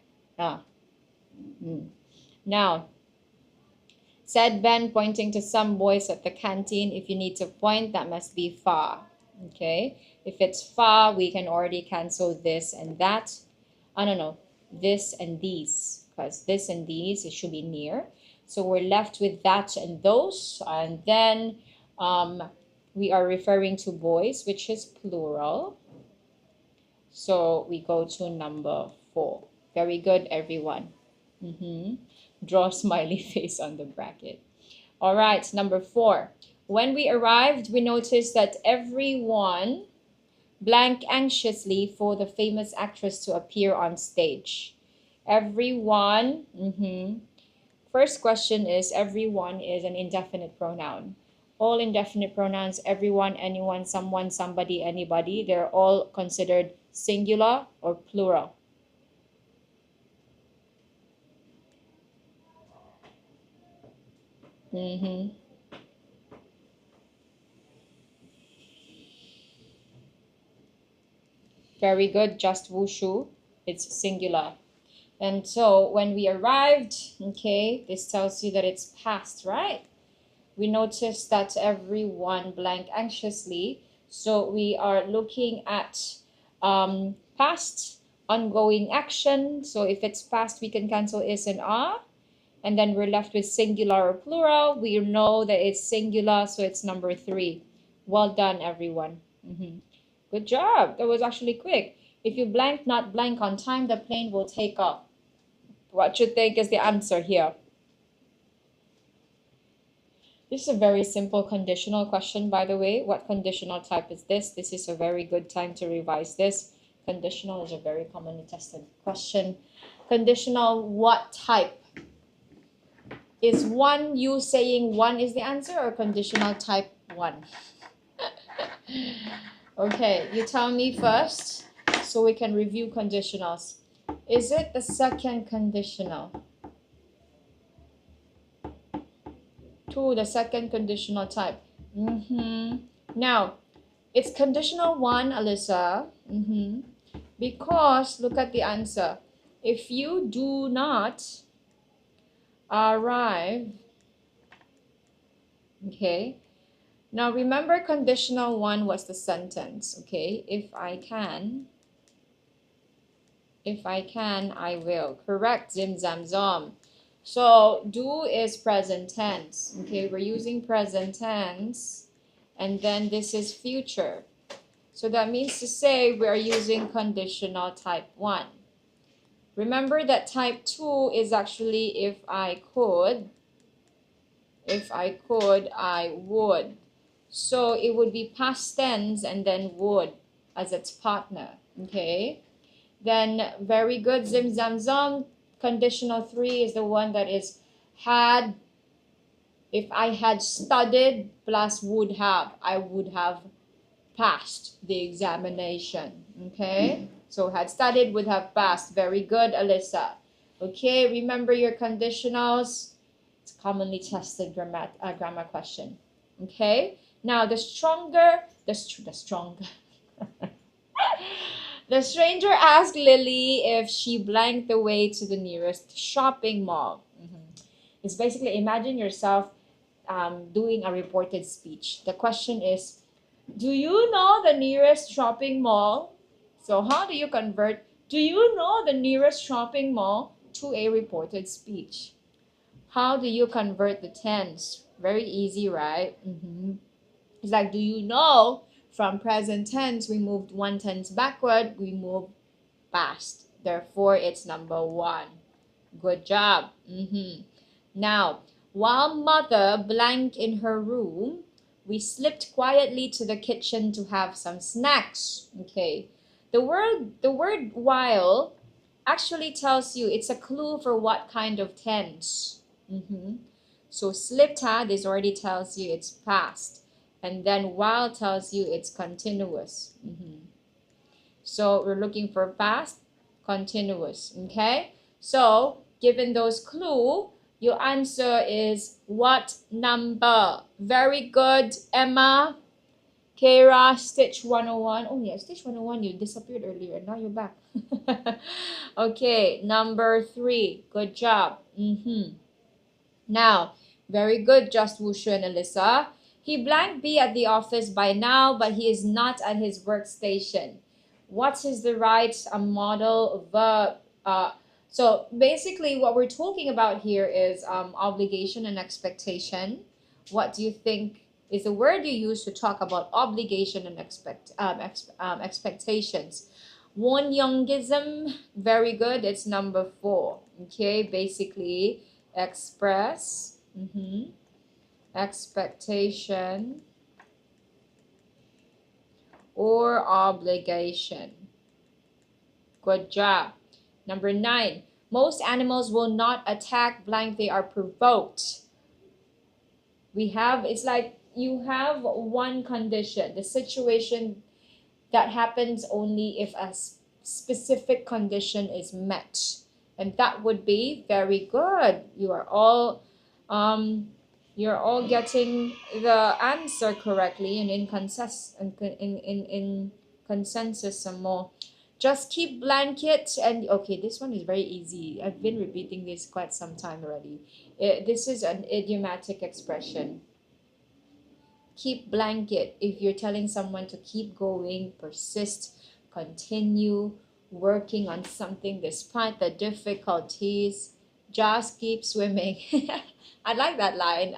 Now, said Ben, pointing to some boys at the canteen. If you need to point, that must be far. Okay, if it's far, we can already cancel this and that. I don't know, this and these, because this and these, it should be near. So we're left with that and those, and then we are referring to boys, which is plural. So we go to number 4. Very good, everyone. Draw smiley face on the bracket. All right, number 4. When we arrived, we noticed that everyone blanked anxiously for the famous actress to appear on stage. Everyone, First question is, everyone is an indefinite pronoun. All indefinite pronouns, everyone, anyone, someone, somebody, anybody, they're all considered singular or plural. Very good, just wushu, it's singular. And so when we arrived, okay, this tells you that it's past, right? We noticed that everyone blanked anxiously. So we are looking at past, ongoing action. So if it's past, we can cancel is and are. And then we're left with singular or plural. We know that it's singular, so it's number 3. Well done, everyone. Good job. That was actually quick. If you blank, not blank on time, the plane will take off. What you think is the answer here? This is a very simple conditional question, by the way. What conditional type is this? This is a very good time to revise this. Conditional is a very commonly tested question. Conditional, what type? Is one you saying one is the answer, or conditional type 1? Okay, you tell me first so we can review conditionals. Is it the second conditional? 2, the second conditional type. Now, it's conditional 1, Alyssa. Because, look at the answer. If you do not arrive, okay. Now, remember conditional 1 was the sentence, okay. If I can, I will. Correct, Zim Zam Zom. So, do is present tense. Okay, we're using present tense. And then this is future. So, that means to say we are using conditional type 1. Remember that type 2 is actually if I could, I would. So, it would be past tense and then would as its partner. Okay. Then, very good, Zim Zam Zom. Conditional 3 is the one that is had. If I had studied plus would have, I would have passed the examination. Okay, so had studied, would have passed. Very good, Alyssa. Okay, remember your conditionals. It's commonly tested grammar question. Okay, now the stronger. The stranger asked Lily if she blanked the way to the nearest shopping mall. It's basically, imagine yourself doing a reported speech. The question is, do you know the nearest shopping mall? So how do you convert, do you know the nearest shopping mall, to a reported speech? How do you convert the tense? Very easy, right? It's like, do you know? From present tense, we moved one tense backward, we moved past. Therefore, it's number 1. Good job. Now, while mother blanked in her room, we slipped quietly to the kitchen to have some snacks. Okay. The word while actually tells you, it's a clue for what kind of tense. So slipped, this already tells you it's past. And then while tells you it's continuous. So we're looking for past, continuous. Okay. So given those clues, your answer is what number? Very good, Emma. Kara, Stitch 101. Oh yeah, Stitch 101, you disappeared earlier. Now you're back. Okay, number 3. Good job. Now, very good, Just Wushu and Alyssa. He blank be at the office by now, but he is not at his workstation. What is the right modal verb? So basically what we're talking about here is obligation and expectation. What do you think is the word you use to talk about obligation and expectations? Wonyongism, very good. It's number 4. Okay, basically express expectation or obligation. Good job. Number 9. Most animals will not attack blank, they are provoked. We have, it's like you have one condition, the situation that happens only if a specific condition is met. And that would be very good. You are all getting the answer correctly and in consensus some more. Just keep blanket and okay, this one is very easy. I've been repeating this quite some time already. This is an idiomatic expression. Keep blanket. If you're telling someone to keep going, persist, continue working on something despite the difficulties, Just keep swimming. I like that line,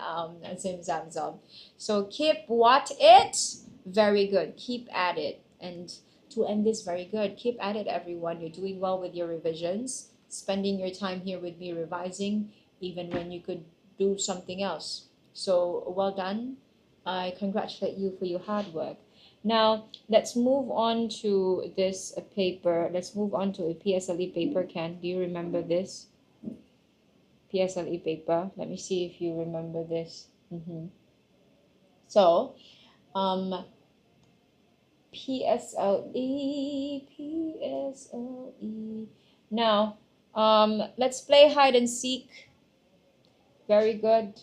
Sim Samsam. So keep what it? Very good. Keep at it. And to end this, very good. Keep at it, everyone. You're doing well with your revisions, spending your time here with me revising, even when you could do something else. So well done. I congratulate you for your hard work. Now, let's move on to this paper. Let's move on to a PSLE paper, Ken. Do you remember this? PSLE paper. Let me see if you remember this. So, um, PSLE, PSLE. Now, let's play hide and seek. Very good.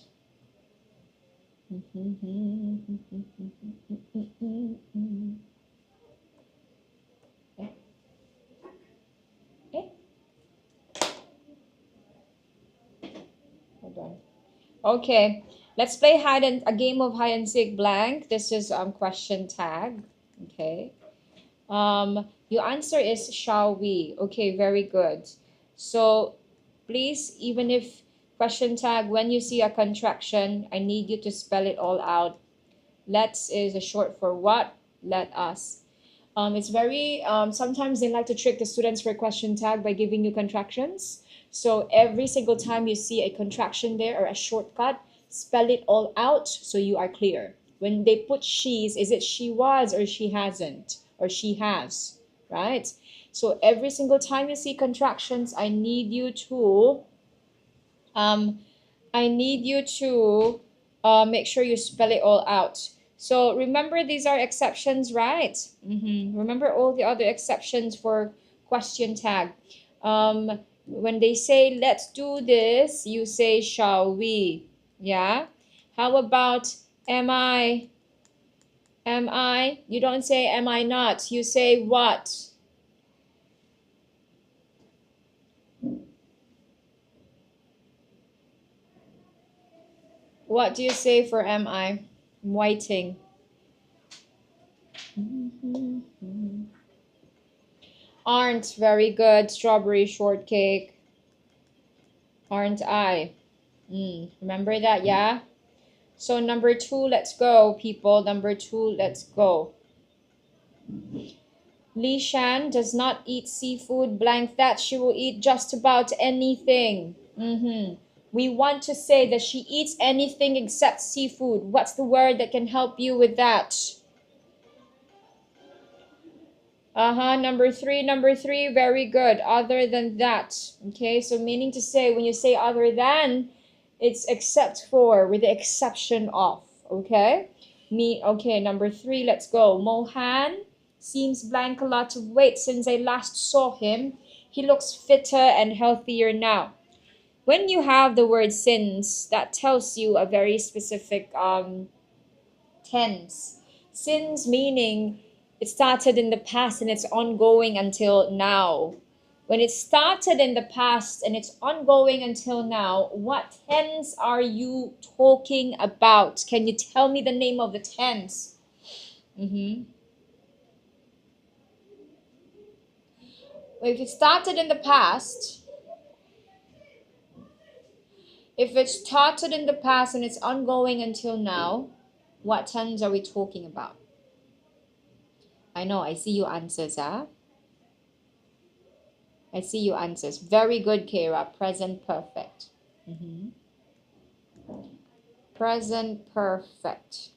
Hold on. Okay, let's play a game of hide and seek blank. This is question tag. Okay. Your answer is shall we? Okay, very good. So please, even if question tag, when you see a contraction, I need you to spell it all out. Let's is a short for what? Let us. It's very, sometimes they like to trick the students for question tag by giving you contractions. So every single time you see a contraction there or a shortcut, spell it all out so you are clear. When they put she's, is it she was or she hasn't or she has, right? So every single time you see contractions, um, I need you to make sure you spell it all out. So remember, these are exceptions, right? Remember all the other exceptions for question tag. When they say, let's do this, you say, shall we? Yeah. How about, am I? Am I? You don't say, am I not? You say, what? What do you say for am I? I'm waiting. Aren't, very good. Strawberry shortcake. Aren't I? Remember that, yeah? So number 2, let's go, people. Number 2, let's go. Li Shan does not eat seafood. Blank that. She will eat just about anything. We want to say that she eats anything except seafood. What's the word that can help you with that? Number three, very good. Other than that. Okay, so meaning to say, when you say other than, it's except for, with the exception of. Okay? Okay, number 3, let's go. Mohan seems blank a lot of weight since I last saw him. He looks fitter and healthier now. When you have the word since, that tells you a very specific tense. Since meaning it started in the past and it's ongoing until now. When it started in the past and it's ongoing until now, what tense are you talking about? Can you tell me the name of the tense? If it started in the past, if it started in the past and it's ongoing until now, what tense are we talking about? I know, I see your answers, huh? I see your answers. Very good, Kara. Present perfect. Present perfect.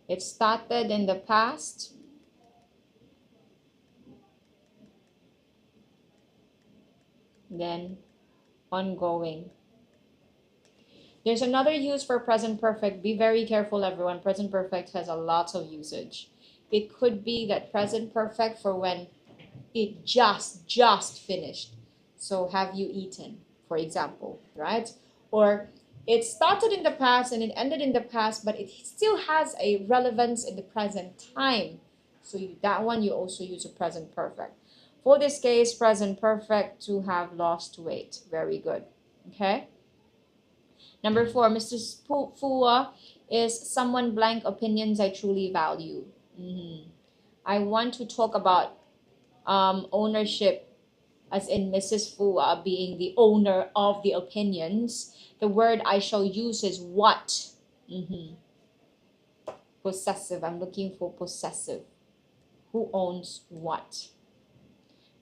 It started in the past. Then ongoing. There's another use for present perfect. Be very careful, everyone. Present perfect has a lot of usage. It could be that present perfect for when it just finished. So have you eaten, for example, right? Or it started in the past and it ended in the past, but it still has a relevance in the present time. So that one you also use a present perfect. For this case, present perfect, to have lost weight. Very good. Okay. Number 4, Mr. Fua is someone blank opinions I truly value. I want to talk about ownership, as in Mrs. Fua being the owner of the opinions, the word I shall use is what. Possessive. I'm looking for possessive. Who owns what?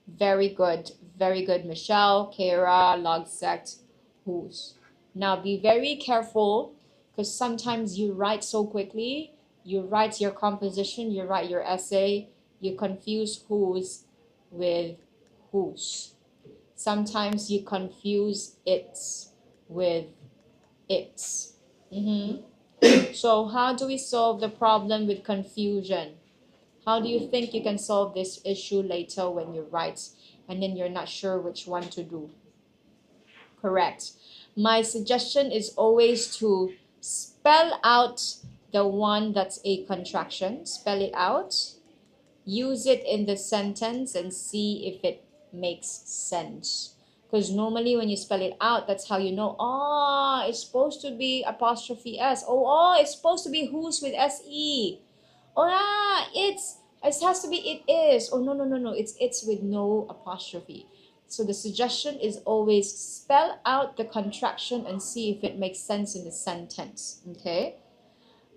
Very good. Very good, Michelle, Kara, log sect, whose. Now be very careful, because sometimes you write so quickly, you write your composition, you write your essay, you confuse whose with whose. Sometimes you confuse its with its. So how do we solve the problem with confusion? How do you think you can solve this issue later when you write and then you're not sure which one to do? Correct. My suggestion is always to spell out the one that's a contraction. Spell it out. Use it in the sentence and see if it makes sense. Because normally when you spell it out, that's how you know, oh, it's supposed to be apostrophe S. Oh, it's supposed to be whose with SE. Oh, it has to be it is. Oh, no, it's with no apostrophe. So the suggestion is always spell out the contraction and see if it makes sense in the sentence. Okay.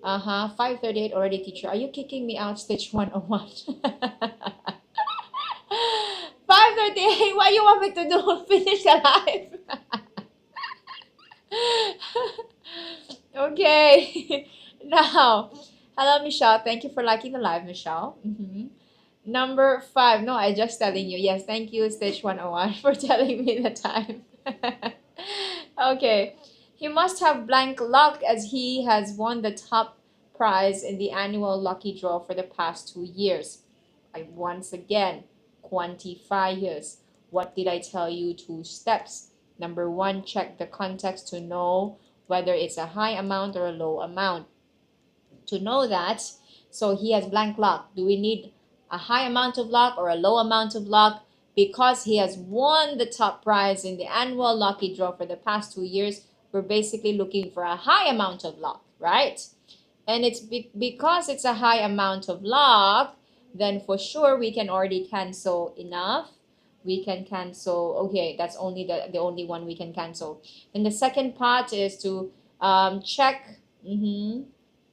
5:38 already, teacher. Are you kicking me out stage 101? 5:38. What you want me to do? Finish the live. Okay. Now, hello, Michelle. Thank you for liking the live, Michelle. Number 5. No, I just telling you. Yes, thank you, stage 101, for telling me the time. Okay. He must have blank luck as he has won the top prize in the annual lucky draw for the past 2 years. Once again, quantify years. What did I tell you? 2 steps. Number 1, check the context to know whether it's a high amount or a low amount. To know that, so he has blank luck. Do we need a high amount of luck or a low amount of luck? Because he has won the top prize in the annual lucky draw for the past 2 years, we're basically looking for a high amount of luck, right? And it's because it's a high amount of luck, then for sure we can already cancel enough. We can cancel, okay, that's only the only one we can cancel. And the second part is to check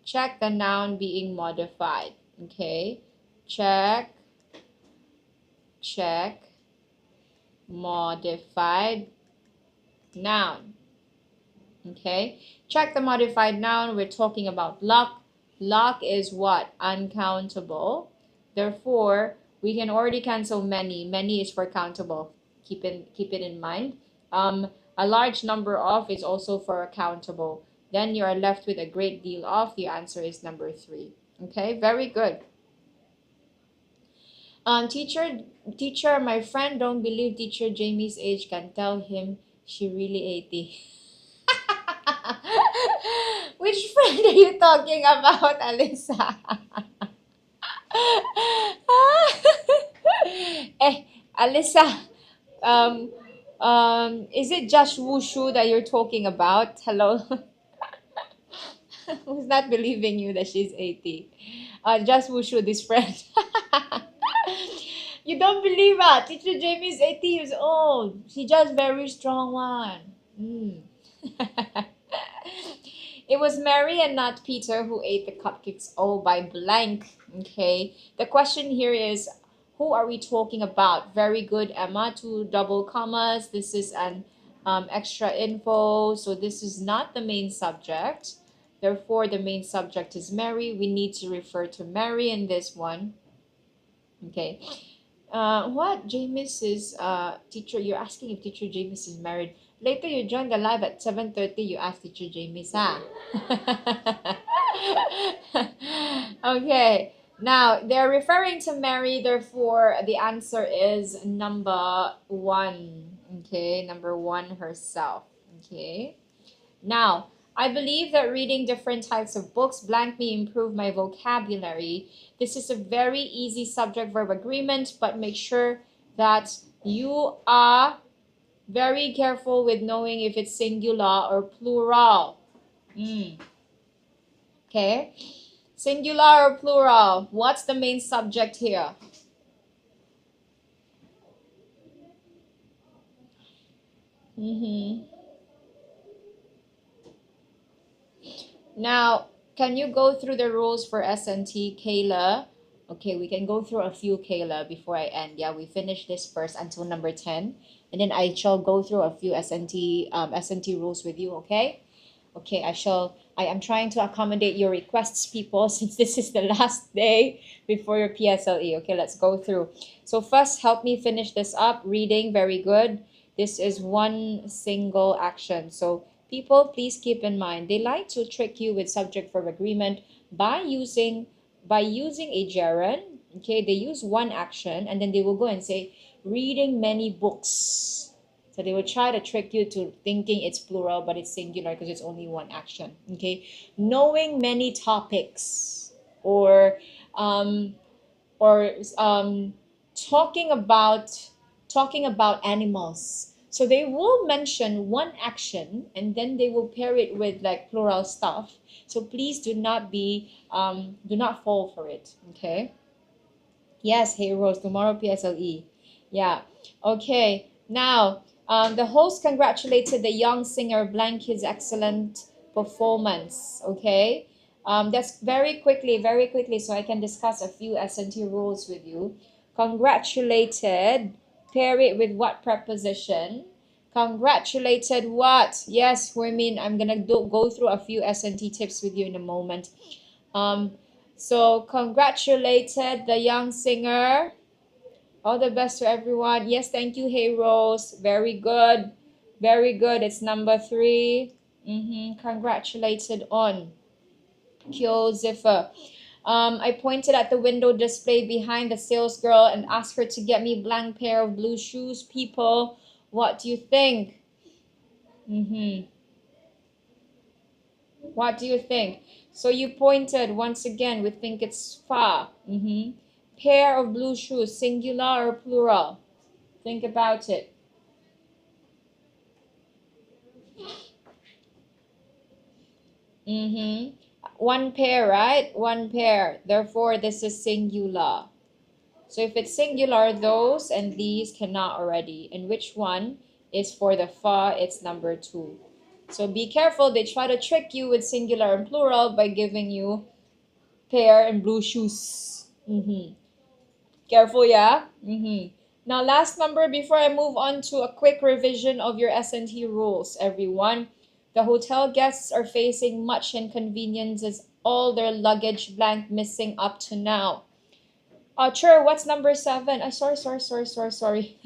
check the noun being modified. Okay, check modified noun. Okay, check the modified noun. We're talking about luck. Luck is what? Uncountable. Therefore, we can already cancel many. Many is for countable. Keep it in mind. A large number of is also for countable. Then you are left with a great deal of. The answer is number 3. Okay, very good. Teacher, my friend don't believe teacher Jamie's age. Can tell him she really 80. Which friend are you talking about, Alyssa? Alyssa, is it just Wushu that you're talking about? Hello? Who's not believing you that she's 80? Just Wushu, this friend. You don't believe her. Teacher Jamie is 80 years old. She just very strong one. It was Mary and not Peter who ate the cupcakes all by blank. Okay. The question here is, who are we talking about? Very good, Emma. 2 double commas. This is an extra info. So this is not the main subject. Therefore, the main subject is Mary. We need to refer to Mary in this one. Okay. What? James is teacher. You're asking if teacher James is married. Later you join the live at 7:30. You ask teacher James, huh? Okay. Now they're referring to Mary. Therefore, the answer is number 1. Okay, number 1 herself. Okay. Now, I believe that reading different types of books blank me improve my vocabulary. This is a very easy subject-verb agreement, but make sure that you are very careful with knowing if it's singular or plural. Okay, singular or plural? What's the main subject here? Mm-hmm. Now, can you go through the rules for SNT, Kayla? Okay, we can go through a few, Kayla, before I end. Yeah, we finish this first until number 10, and then I shall go through a few SNT rules with you, okay? Okay, I am trying to accommodate your requests, people, since this is the last day before your PSLE. Okay, let's go through. So first, help me finish this up. Reading, very good. This is one single action. So people, please keep in mind, they like to trick you with subject verb agreement by using a gerund. Okay, they use one action and then they will go and say reading many books. So they will try to trick you to thinking it's plural, but it's singular because it's only one action. Okay, knowing many topics, or um, or talking about animals. So they will mention one action and then they will pair it with like plural stuff. So please do not fall for it. Okay. Yes, hey Rose, tomorrow PSLE. Yeah. Okay. Now, the host congratulated the young singer blank his excellent performance. Okay. That's very quickly, so I can discuss a few SNT rules with you. Congratulated, pair it with what preposition? Congratulated what? Yes, Huimin, I'm gonna go through a few SNT tips with you in a moment. Um, so congratulated the young singer. All the best to everyone. Yes, thank you, Hey Rose. Very good. Very good. It's number 3. Congratulated on Cloze. I pointed at the window display behind the sales girl and asked her to get me blank pair of blue shoes. People, what do you think? What do you think? So you pointed once again. We think it's far. Pair of blue shoes, singular or plural? Think about it. One pair, right? One pair. Therefore, this is singular. So if it's singular, those and these cannot already. And which one is for the fa? It's number 2. So be careful. They try to trick you with singular and plural by giving you pair and blue shoes. Careful, yeah? Now, last number before I move on to a quick revision of your S&T rules, everyone. The hotel guests are facing much inconvenience as all their luggage blank missing up to now. Sure, what's number 7? Sorry.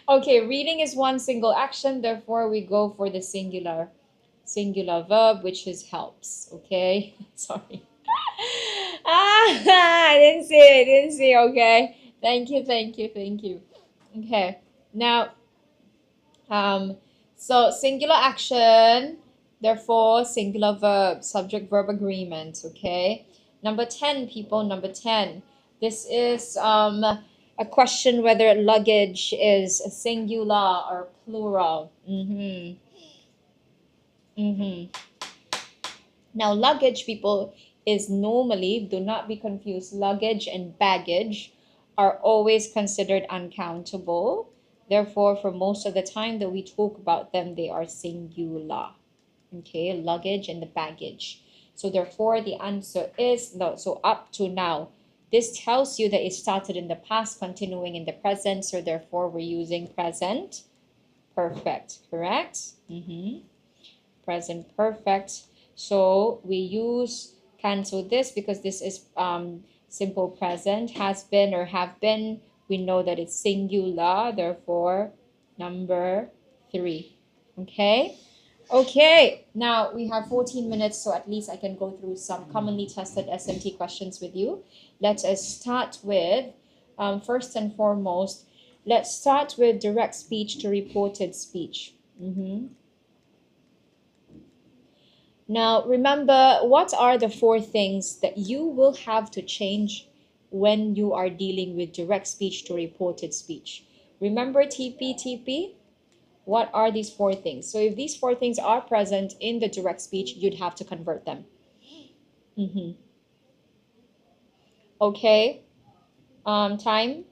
Okay, reading is one single action, therefore we go for the singular verb, which is helps. Okay, sorry. I didn't see. Okay, thank you. Okay, now, um, so singular action, therefore singular verb, subject verb agreement. Okay, number 10, people. Number 10. This is a question whether luggage is singular or plural. Now, luggage, people, is normally, do not be confused, luggage and baggage are always considered uncountable. Therefore, for most of the time that we talk about them, they are singular. Okay, luggage and the baggage. So therefore, the answer is no. So up to now, this tells you that it started in the past, continuing in the present. So therefore, we're using present perfect, correct? Present perfect. So we use cancel this because this is simple present, has been or have been. We know that it's singular, therefore number 3. Okay. Okay, now we have 14 minutes, so at least I can go through some commonly tested SMT questions with you. Let us start with, first and foremost, let's start with direct speech to reported speech. Now, remember, what are the 4 things that you will have to change when you are dealing with direct speech to reported speech? Remember TP? What are these 4 things? So if these 4 things are present in the direct speech, you'd have to convert them. Okay. Time.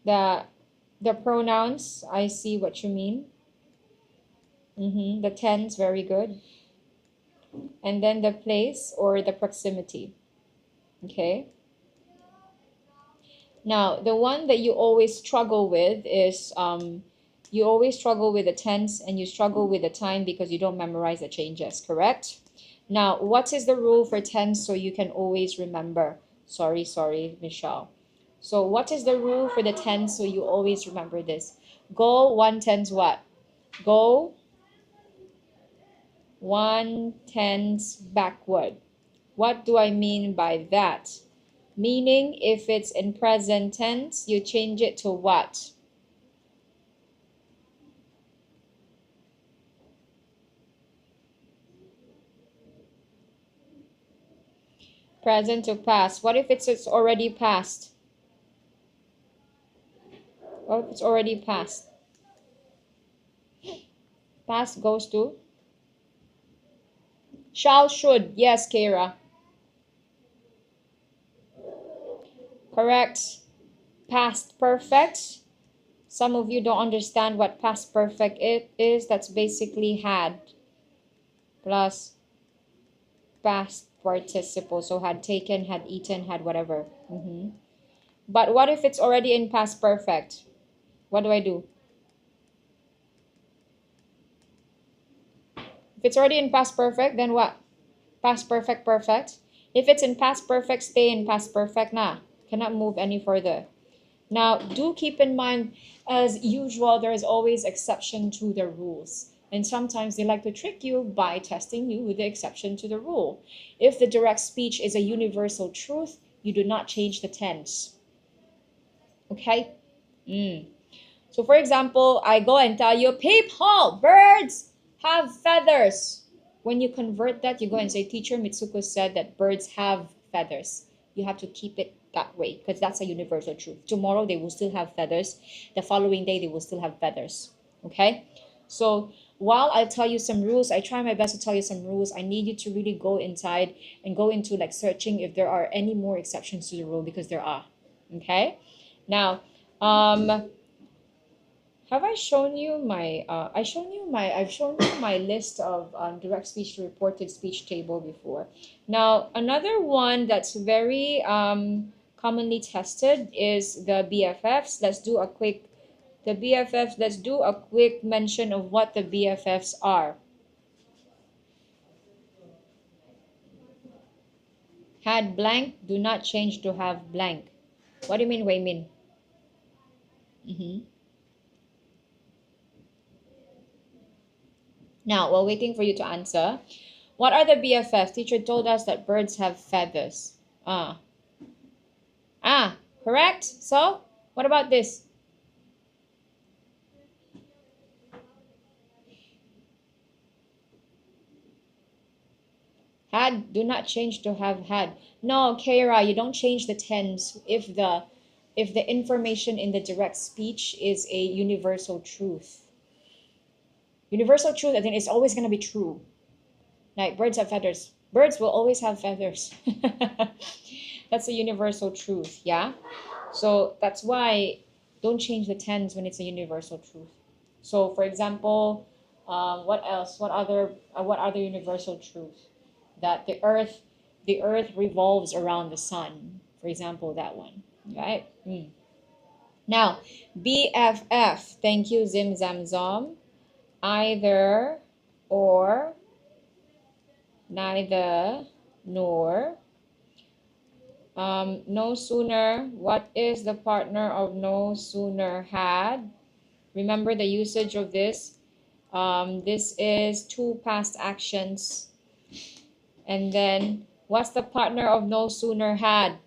The The pronouns, I see what you mean. The tense, very good. And then the place or the proximity. Okay. Now, the one that you always struggle with is you always struggle with the tense and you struggle with the time because you don't memorize the changes, correct? Now, what is the rule for tense so you can always remember? Sorry, Michelle. So, what is the rule for the tense so you always remember this? Go one tense what? Go one tense backward. What do I mean by that? Meaning, if it's in present tense, you change it to what? Present to past. What if it's already past? What if it's already past? Past goes to shall, should. Yes, Kara. Correct. Past perfect. Some of you don't understand what past perfect it is. That's basically had plus past participle. So had taken, had eaten, had whatever. But what if it's already in past perfect? What do I do? If it's already in past perfect, then what? Past perfect, perfect. If it's in past perfect, stay in past perfect na. Cannot move any further. Now, do keep in mind, as usual, there is always exception to the rules. And sometimes they like to trick you by testing you with the exception to the rule. If the direct speech is a universal truth, you do not change the tense. Okay? So, for example, I go and tell you, people, birds have feathers. When you convert that, you go and say, Teacher Mitsuko said that birds have feathers. You have to keep it that way because that's a universal truth. Tomorrow they will still have feathers. The following day they will still have feathers. Okay? So while I tell you some rules, I try my best to tell you some rules. I need you to really go inside and go into like searching if there are any more exceptions to the rule because there are. Okay? Now, have I shown you my I've shown you my list of direct speech to reported speech table before. Now, another one that's very commonly tested is the BFFs. Let's do a quick mention of what the BFFs are. Had blank, do not change to have blank. What do you mean, Wei Min? Now, while waiting for you to answer, what are the BFFs? Teacher told us that birds have feathers. Ah, correct. So, what about this? Had, do not change to have had. No, Kara, you don't change the tense if the information in the direct speech is a universal truth. Universal truth, I think, is always going to be true. Like birds have feathers. Birds will always have feathers. That's a universal truth, yeah? So that's why don't change the tense when it's a universal truth. So, for example, what else? What other universal truth? That the earth revolves around the sun. For example, that one, right? Now, BFF. Thank you, Zim Zam Zom. Either or, neither nor. No sooner. What is the partner of no sooner had? Remember the usage of this. This is two past actions. And then, what's the partner of no sooner had?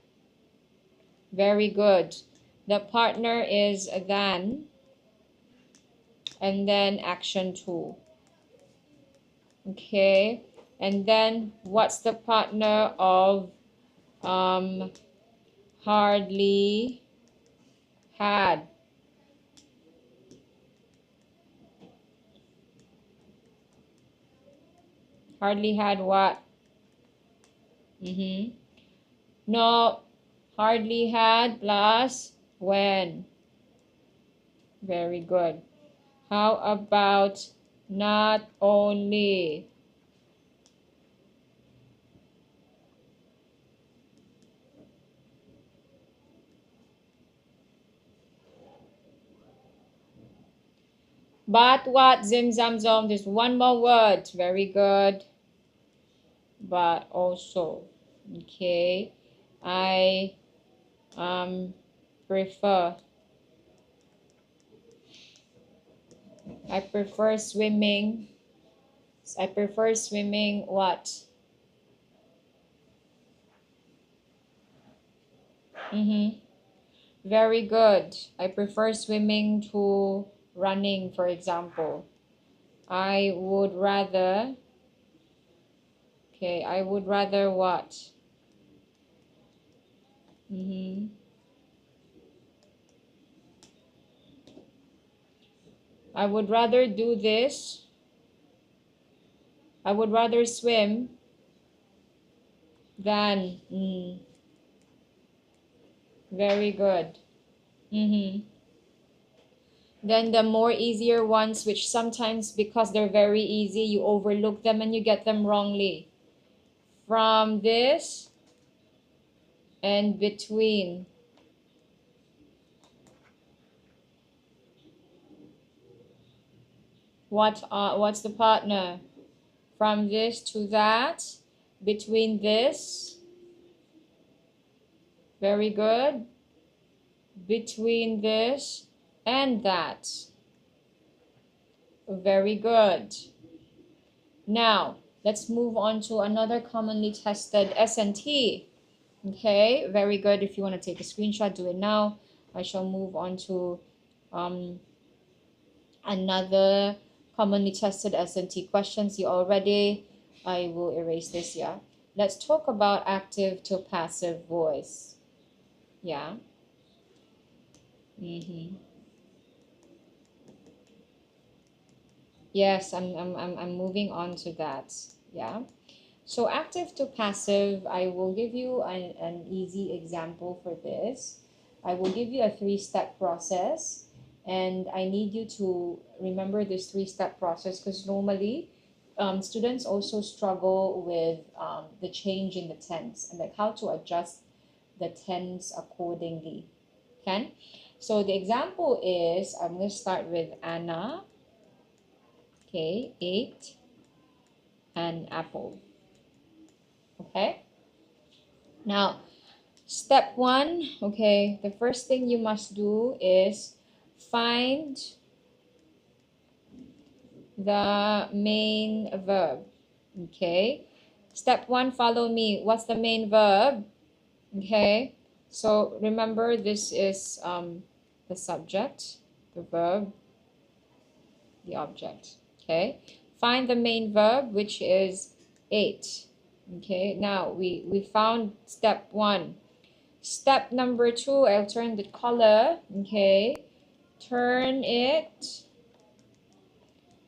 Very good. The partner is than, and then action two. Okay. And then, what's the partner of hardly had? Hardly had what? No, hardly had plus when. Very good. How about not only? But what? Zim zam zom. There's one more word. Very good. But also. Okay. I prefer. I prefer swimming. I prefer swimming what? Mm-hmm. Very good. I prefer swimming to running, for example. I would rather, okay, I would rather what? Mm-hmm. I would rather do this. I would rather swim than, very good. Mm-hmm. Then the more easier ones, which sometimes because they're very easy, you overlook them and you get them wrongly. From this and between. What's the partner? From this to that, between this, very good, between this and that, very good. Now, let's move on to another commonly tested SNT. Okay, very good. If you want to take a screenshot, do it now. I shall move on to another commonly tested SNT questions. You all ready? I will erase this, yeah. Let's talk about active to passive voice. Yeah. Mm-hmm. Yes, I'm moving on to that. Yeah. So active to passive, I will give you an easy example for this. I will give you a three-step process, and I need you to remember this three-step process because normally students also struggle with the change in the tense and like how to adjust the tense accordingly. Okay? So the example is, I'm going to start with Anna, okay, ate an apple. Okay? Now, step one, okay, the first thing you must do is find the main verb. Okay? Step one, follow me. What's the main verb? Okay? So remember, this is the subject, the verb, the object. Okay? Find the main verb, which is ate. Okay? Now, we found step one. Step number two, I'll turn the color, okay? Turn it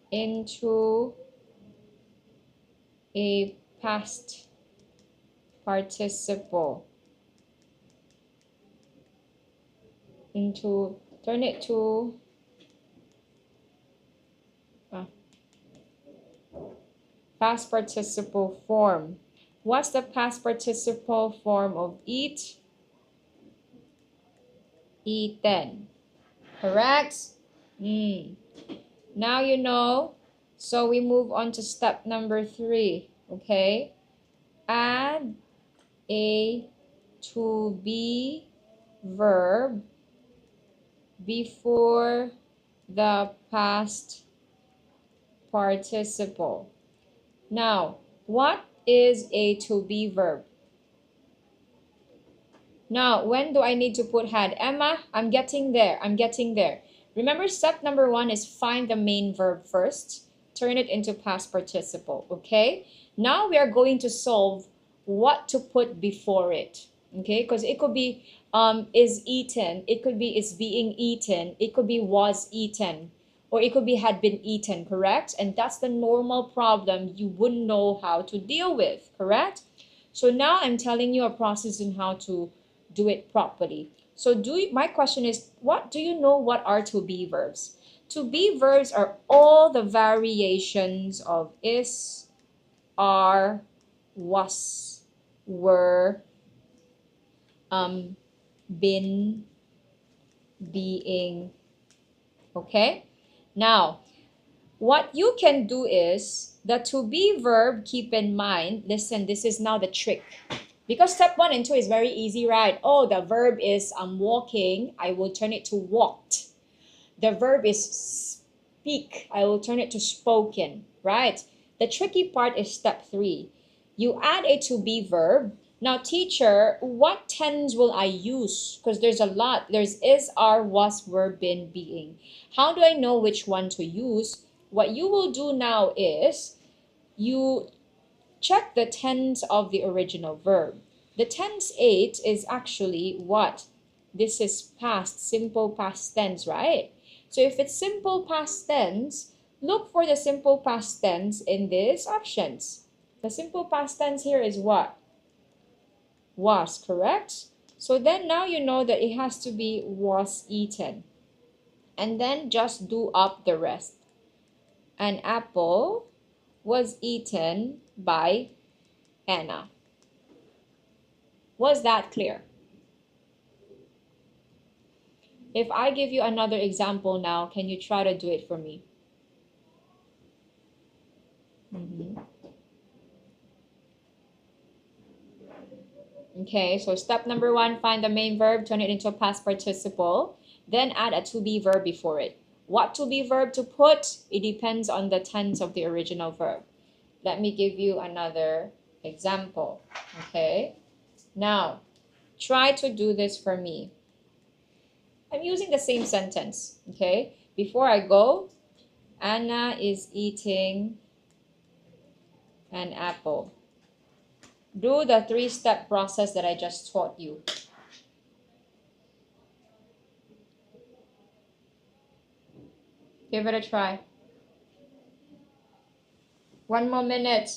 into a past participle. Turn it to past participle form. What's the past participle form of eat? Eaten. Correct? Now you know. So we move on to step number three. Okay? Add a to be verb before the past participle. Now, what is a to be verb? Now, when do I need to put had? Emma, I'm getting there. I'm getting there. Remember, step number one is find the main verb first. Turn it into past participle, okay? Now we are going to solve what to put before it, okay? Because it could be is eaten. It could be is being eaten. It could be was eaten. Or it could be had been eaten, correct? And that's the normal problem you wouldn't know how to deal with, correct? So now I'm telling you a process on how to do it properly. So my question is, what do you know what are to be verbs? To be verbs are all the variations of is, are, was, were, been, being. Okay? Now, what you can do is the to be verb, keep in mind, listen, this is now the trick. Because step 1 and 2 is very easy, right? Oh, the verb is I'm walking, I will turn it to walked. The verb is speak, I will turn it to spoken, right? The tricky part is step 3. You add a to be verb. Now, teacher, what tense will I use? Because there's a lot. There's is, are, was, were, been, being. How do I know which one to use? What you will do now is you check the tense of the original verb. The tense 8 is actually what? This is past, simple past tense, right? So if it's simple past tense, look for the simple past tense in these options. The simple past tense here is what? Was, correct? So then now you know that it has to be was eaten. And then just do up the rest. An apple was eaten by Anna. Was that clear? If I give you another example now, can you try to do it for me? Okay, so step number 1, find the main verb, turn it into a past participle, then add a to be verb before it. What to be verb to put? It depends on the tense of the original verb. Let me give you another example. Okay, now try to do this for me. I'm using the same sentence. Okay, before I go, Anna is eating an apple. Do the 3-step process that I just taught you. Give it a try. 1 more minute.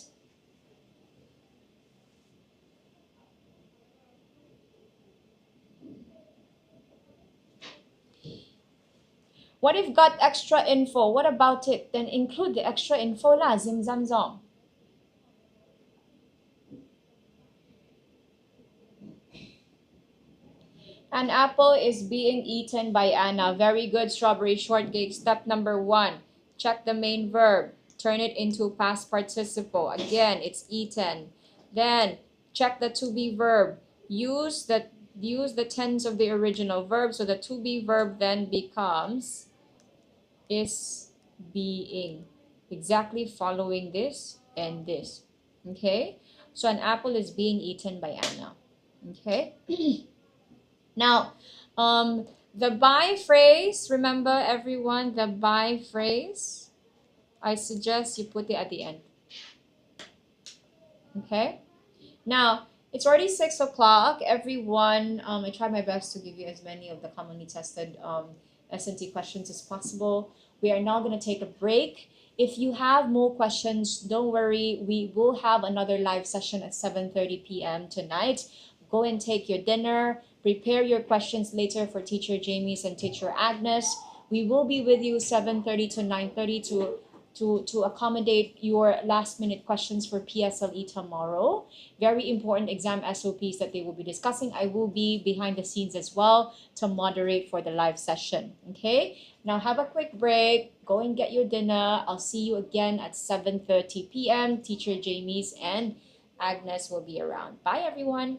What if got extra info? What about it? Then include the extra info lah. Zim zam zom. An apple is being eaten by Anna. Very good, strawberry shortcake. Step number 1. Check the main verb. Turn it into past participle. Again, it's eaten. Then check the to be verb. Use the tense of the original verb. So the to be verb then becomes is being. Exactly following this and this. Okay? So an apple is being eaten by Anna. Okay? Now, the by phrase, remember everyone, the by phrase, I suggest you put it at the end. Okay? Now, it's already 6 o'clock. Everyone, I try my best to give you as many of the commonly tested S&T questions as possible. We are now going to take a break. If you have more questions, don't worry. We will have another live session at 7:30 p.m. tonight. Go and take your dinner. Prepare your questions later for Teacher Jamie's and Teacher Agnes. We will be with you 7:30 to 9:30 to accommodate your last minute questions for PSLE tomorrow. Very important exam SOPs that they will be discussing. I will be behind the scenes as well to moderate for the live session. Okay, now have a quick break. Go and get your dinner. I'll see you again at 7:30 p.m. Teacher Jamie's and Agnes will be around. Bye, everyone.